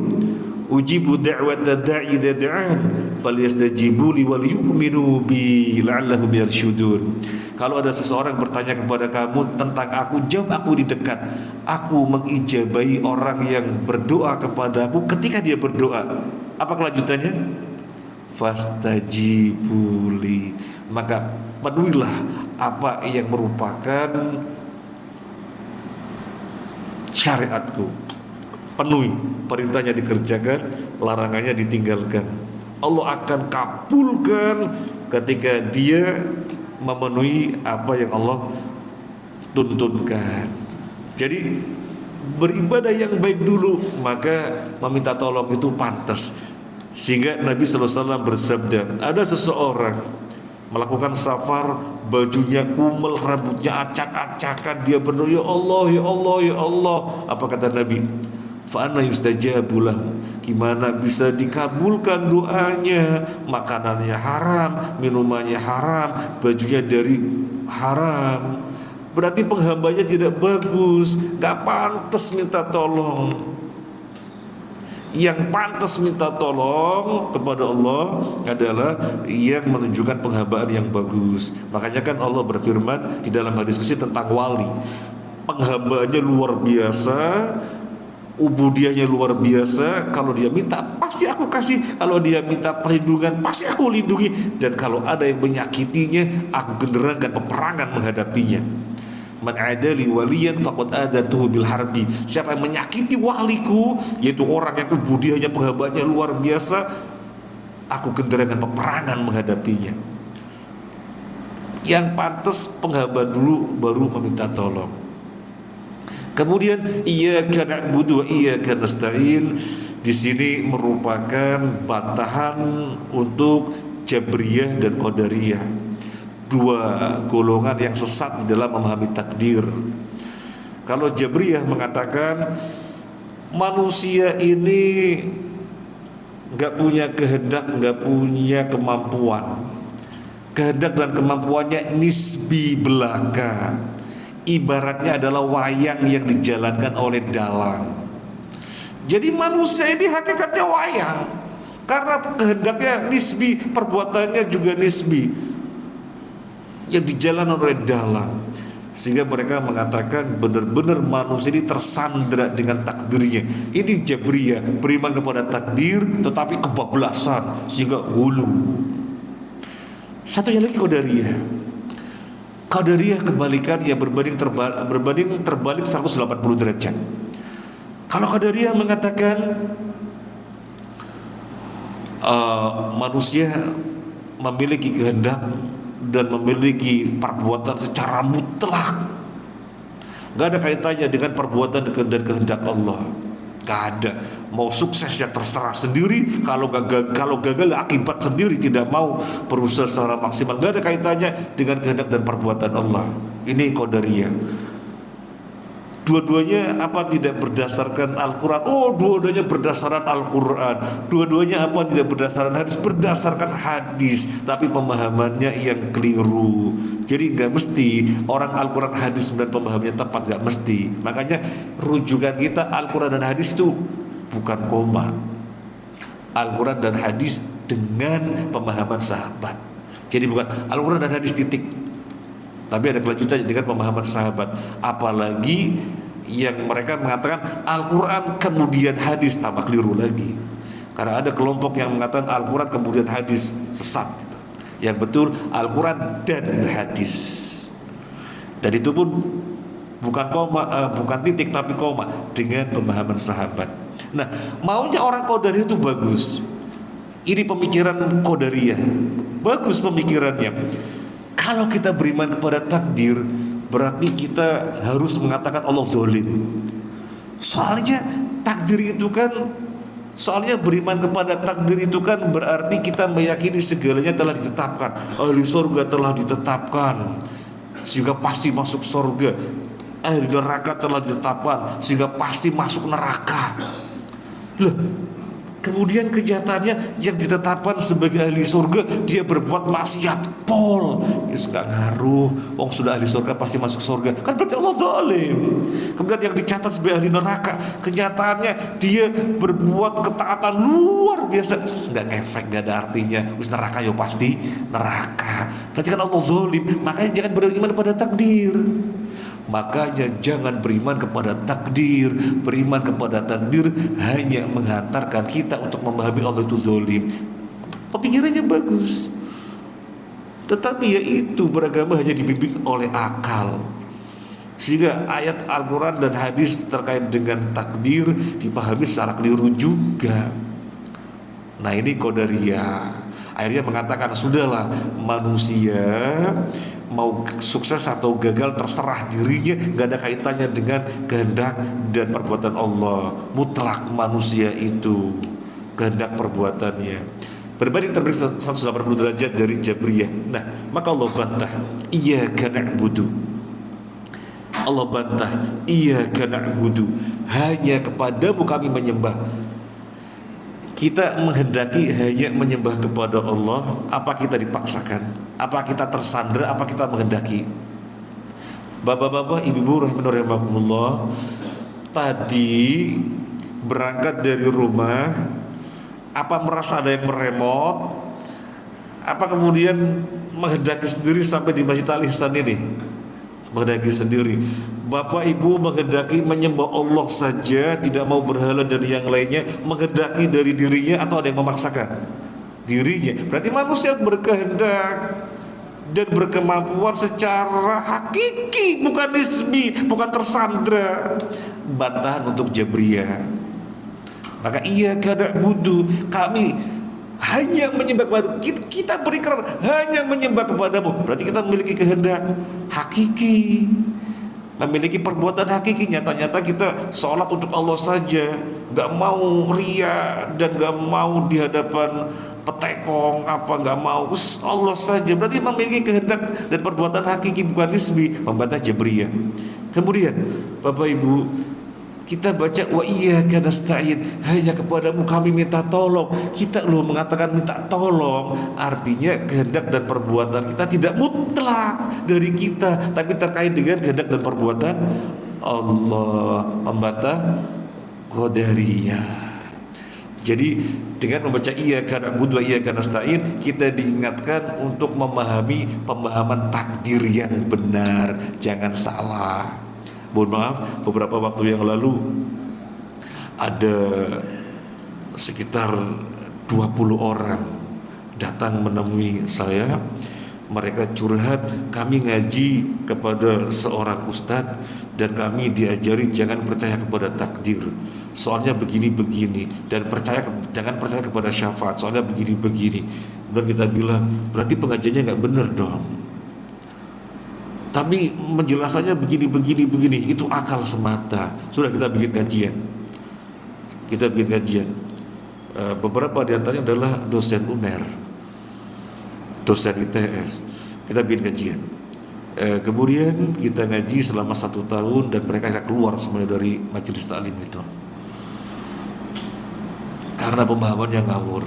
[SPEAKER 1] ujibu da'wata da'i idza da'an falyastajibu li wal yu'minu bi la'allahum yarshudun." Kalau ada seseorang bertanya kepada kamu tentang aku, jawab, aku di dekat. Aku mengijabahi orang yang berdoa kepadaku ketika dia berdoa. Apa kelanjutannya? Fastajibuli, maka penuhilah apa yang merupakan syariatku. Penuhi, perintahnya dikerjakan, larangannya ditinggalkan. Allah akan kabulkan ketika dia memenuhi apa yang Allah tuntunkan. Jadi beribadah yang baik dulu, maka meminta tolong itu pantas. Sehingga Nabi SAW bersabda, ada seseorang melakukan safar, bajunya kumel, rambutnya acak-acakan, dia berdoa, ya Allah, ya Allah, ya Allah. Apa kata Nabi? Fa anna yustajabu lahu, gimana bisa dikabulkan doanya? Makanannya haram, minumannya haram, bajunya dari haram. Berarti penghambanya tidak bagus, gak pantas minta tolong. Yang pantas minta tolong kepada Allah adalah yang menunjukkan penghambaan yang bagus. Makanya kan Allah berfirman di dalam hadis qudsi tentang wali, penghambaannya luar biasa, ubudiyahnya luar biasa. Kalau dia minta pasti aku kasih, kalau dia minta perlindungan pasti aku lindungi, dan kalau ada yang menyakitinya aku genderangkan peperangan menghadapinya. Man adali waliyan faqad adatuhu bil harbi. Siapa yang menyakiti waliku, yaitu orang yang ubudiyahnya, penghambaannya luar biasa, aku genderangkan peperangan menghadapinya. Yang pantas penghambaan dulu, baru meminta tolong. Kemudian iyyaka na'budu wa iyyaka nasta'in, di sini merupakan bantahan untuk Jabriyah dan Qadariyah, dua golongan yang sesat di dalam memahami takdir. Kalau Jabriyah mengatakan manusia ini nggak punya kehendak, nggak punya kemampuan. Kehendak dan kemampuannya nisbi belaka. Ibaratnya adalah wayang yang dijalankan oleh dalang. Jadi manusia ini hakikatnya wayang, karena kehendaknya nisbi, perbuatannya juga nisbi, yang dijalankan oleh dalang. Sehingga mereka mengatakan benar-benar manusia ini tersandra dengan takdirnya. Ini Jabriyah, beriman kepada takdir tetapi kebablasan sehingga hulu. Satunya lagi Qadariyah. Qadariyah kebalikannya, berbanding terbalik 180 derajat. Kalau Qadariyah mengatakan manusia memiliki kehendak dan memiliki perbuatan secara mutlak, gak ada kaitannya dengan perbuatan dan kehendak Allah. Gak ada. Mau sukses ya terserah sendiri, kalau gagal akibat sendiri, tidak mau berusaha secara maksimal. Gak ada kaitannya dengan kehendak dan perbuatan Allah. Ini Qadariyah. Dua-duanya apa tidak berdasarkan Al-Quran? Oh, dua-duanya berdasarkan Al-Quran. Dua-duanya apa tidak berdasarkan hadis? Berdasarkan hadis, tapi pemahamannya yang keliru. Jadi nggak mesti orang Al-Quran hadis dan pemahamannya tepat, nggak mesti. Makanya rujukan kita Al-Quran dan hadis itu bukan koma. Al-Quran dan hadis dengan pemahaman sahabat. Jadi bukan Al-Quran dan hadis titik, tapi ada kelanjutannya dengan pemahaman sahabat. Apalagi yang mereka mengatakan Al-Quran kemudian hadis, tambah keliru lagi. Karena ada kelompok yang mengatakan Al-Quran kemudian hadis, sesat. Yang betul Al-Quran dan hadis. Dan itu pun bukan koma, bukan titik tapi koma, dengan pemahaman sahabat. Nah, maunya orang Qadariyah itu bagus. Ini pemikiran Qadariyah, bagus pemikirannya. Kalau kita beriman kepada takdir, berarti kita harus mengatakan Allah zalim. Soalnya beriman kepada takdir itu kan berarti kita meyakini segalanya telah ditetapkan. Ahli surga telah ditetapkan sehingga pasti masuk surga. Ahli neraka telah ditetapkan sehingga pasti masuk neraka. Loh, Kemudian kenyataannya yang ditetapkan sebagai ahli surga dia berbuat maksiat, pol. Yes, gak ngaruh. Wong sudah ahli surga pasti masuk surga. Kan berarti Allah zalim. Kemudian yang dicatat sebagai ahli neraka, kenyataannya dia berbuat ketaatan luar biasa. Nggak ngefek, nggak ada artinya. Wis neraka yo pasti neraka. Berarti kan Allah zalim. Makanya jangan beriman pada takdir. Makanya jangan beriman kepada takdir. Beriman kepada takdir hanya menghantarkan kita untuk memahami Allah itu zalim. Pemikirannya bagus, tetapi yaitu beragama hanya dibimbing oleh akal, sehingga ayat Al-Quran dan hadis terkait dengan takdir dipahami secara keliru juga. Nah ini Qadariyah akhirnya mengatakan sudahlah, manusia mau sukses atau gagal terserah dirinya, gak ada kaitannya dengan kehendak dan perbuatan Allah. Mutlak manusia itu kehendak perbuatannya. Berbanding terbalik 180 derajat dari Jabriyah. Nah maka Allah bantah, iyyaka na'budu. Allah bantah, iyyaka na'budu, hanya kepadamu kami menyembah. Kita menghendaki hanya menyembah kepada Allah. Apa kita dipaksakan? Apa kita tersandera? Apa kita menghendaki? Bapak-bapak, ibu-ibu rahimakumullah, tadi berangkat dari rumah, apa merasa ada yang meremot? Apa kemudian menghendaki sendiri sampai di Masjid Al-Ihsan ini? Menghendaki sendiri. Bapak ibu menghendaki menyembah Allah saja, tidak mau berhala dari yang lainnya, menghendaki dari dirinya atau ada yang memaksakan? Dirinya. Berarti manusia berkehendak dan berkemampuan secara hakiki, bukan nisbi, bukan tersandera. Bantahan untuk Jabriyah. Maka iyyaka na'budu, kami hanya menyembah kepada kita berikrar hanya menyembah kepadamu. Berarti kita memiliki kehendak hakiki, memiliki perbuatan hakiki. Nyata-nyata kita sholat untuk Allah saja, gak mau ria dan gak mau di hadapan petekong, gak mau Allah saja. Berarti memiliki kehendak dan perbuatan hakiki, bukan nisbi. Membantah Jabriyah. Kemudian Bapak Ibu, kita baca wa iyyaka nasta'in, hanya kepadamu kami minta tolong. Kita loh mengatakan minta tolong, artinya kehendak dan perbuatan kita tidak mutlak dari kita, tapi terkait dengan kehendak dan perbuatan Allah. Membantah Qadariyah. Jadi dengan membaca iyyaka na'budu wa iyyaka nasta'in, kita diingatkan untuk memahami pemahaman takdir yang benar, jangan salah. Mohon maaf, beberapa waktu yang lalu ada sekitar 20 orang datang menemui saya. Mereka curhat, kami ngaji kepada seorang ustadz dan kami diajari jangan percaya kepada takdir, soalnya begini-begini, dan jangan percaya kepada syafaat, soalnya begini-begini. Dan kita bilang, berarti pengajiannya nggak benar dong. Tapi penjelasannya begini, itu akal semata. Sudah kita bikin kajian. Beberapa di antaranya adalah dosen UNER, dosen ITS. Kita bikin kajian. Kemudian kita ngaji selama 1 tahun dan mereka keluar semuanya dari majelis taklim itu karena pemahaman yang ngawur.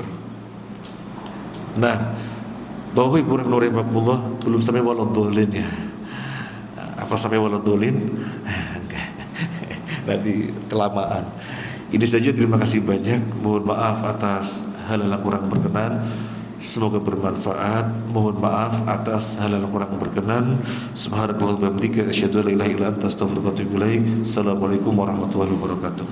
[SPEAKER 1] Nah, Bapak Ibu rahimakumullah, belum sampai waladhdallin ya. Apa sampai waladhdallin? Nanti kelamaan. Ini saja, terima kasih banyak. Mohon maaf atas hal yang kurang berkenan. Semoga bermanfaat. Mohon maaf atas hal yang kurang berkenan. Subhanakallahumma wa bihamdika asyhadu an la ilaha illa anta astaghfiruka wa atubu ilaik. Assalamualaikum warahmatullahi wabarakatuh.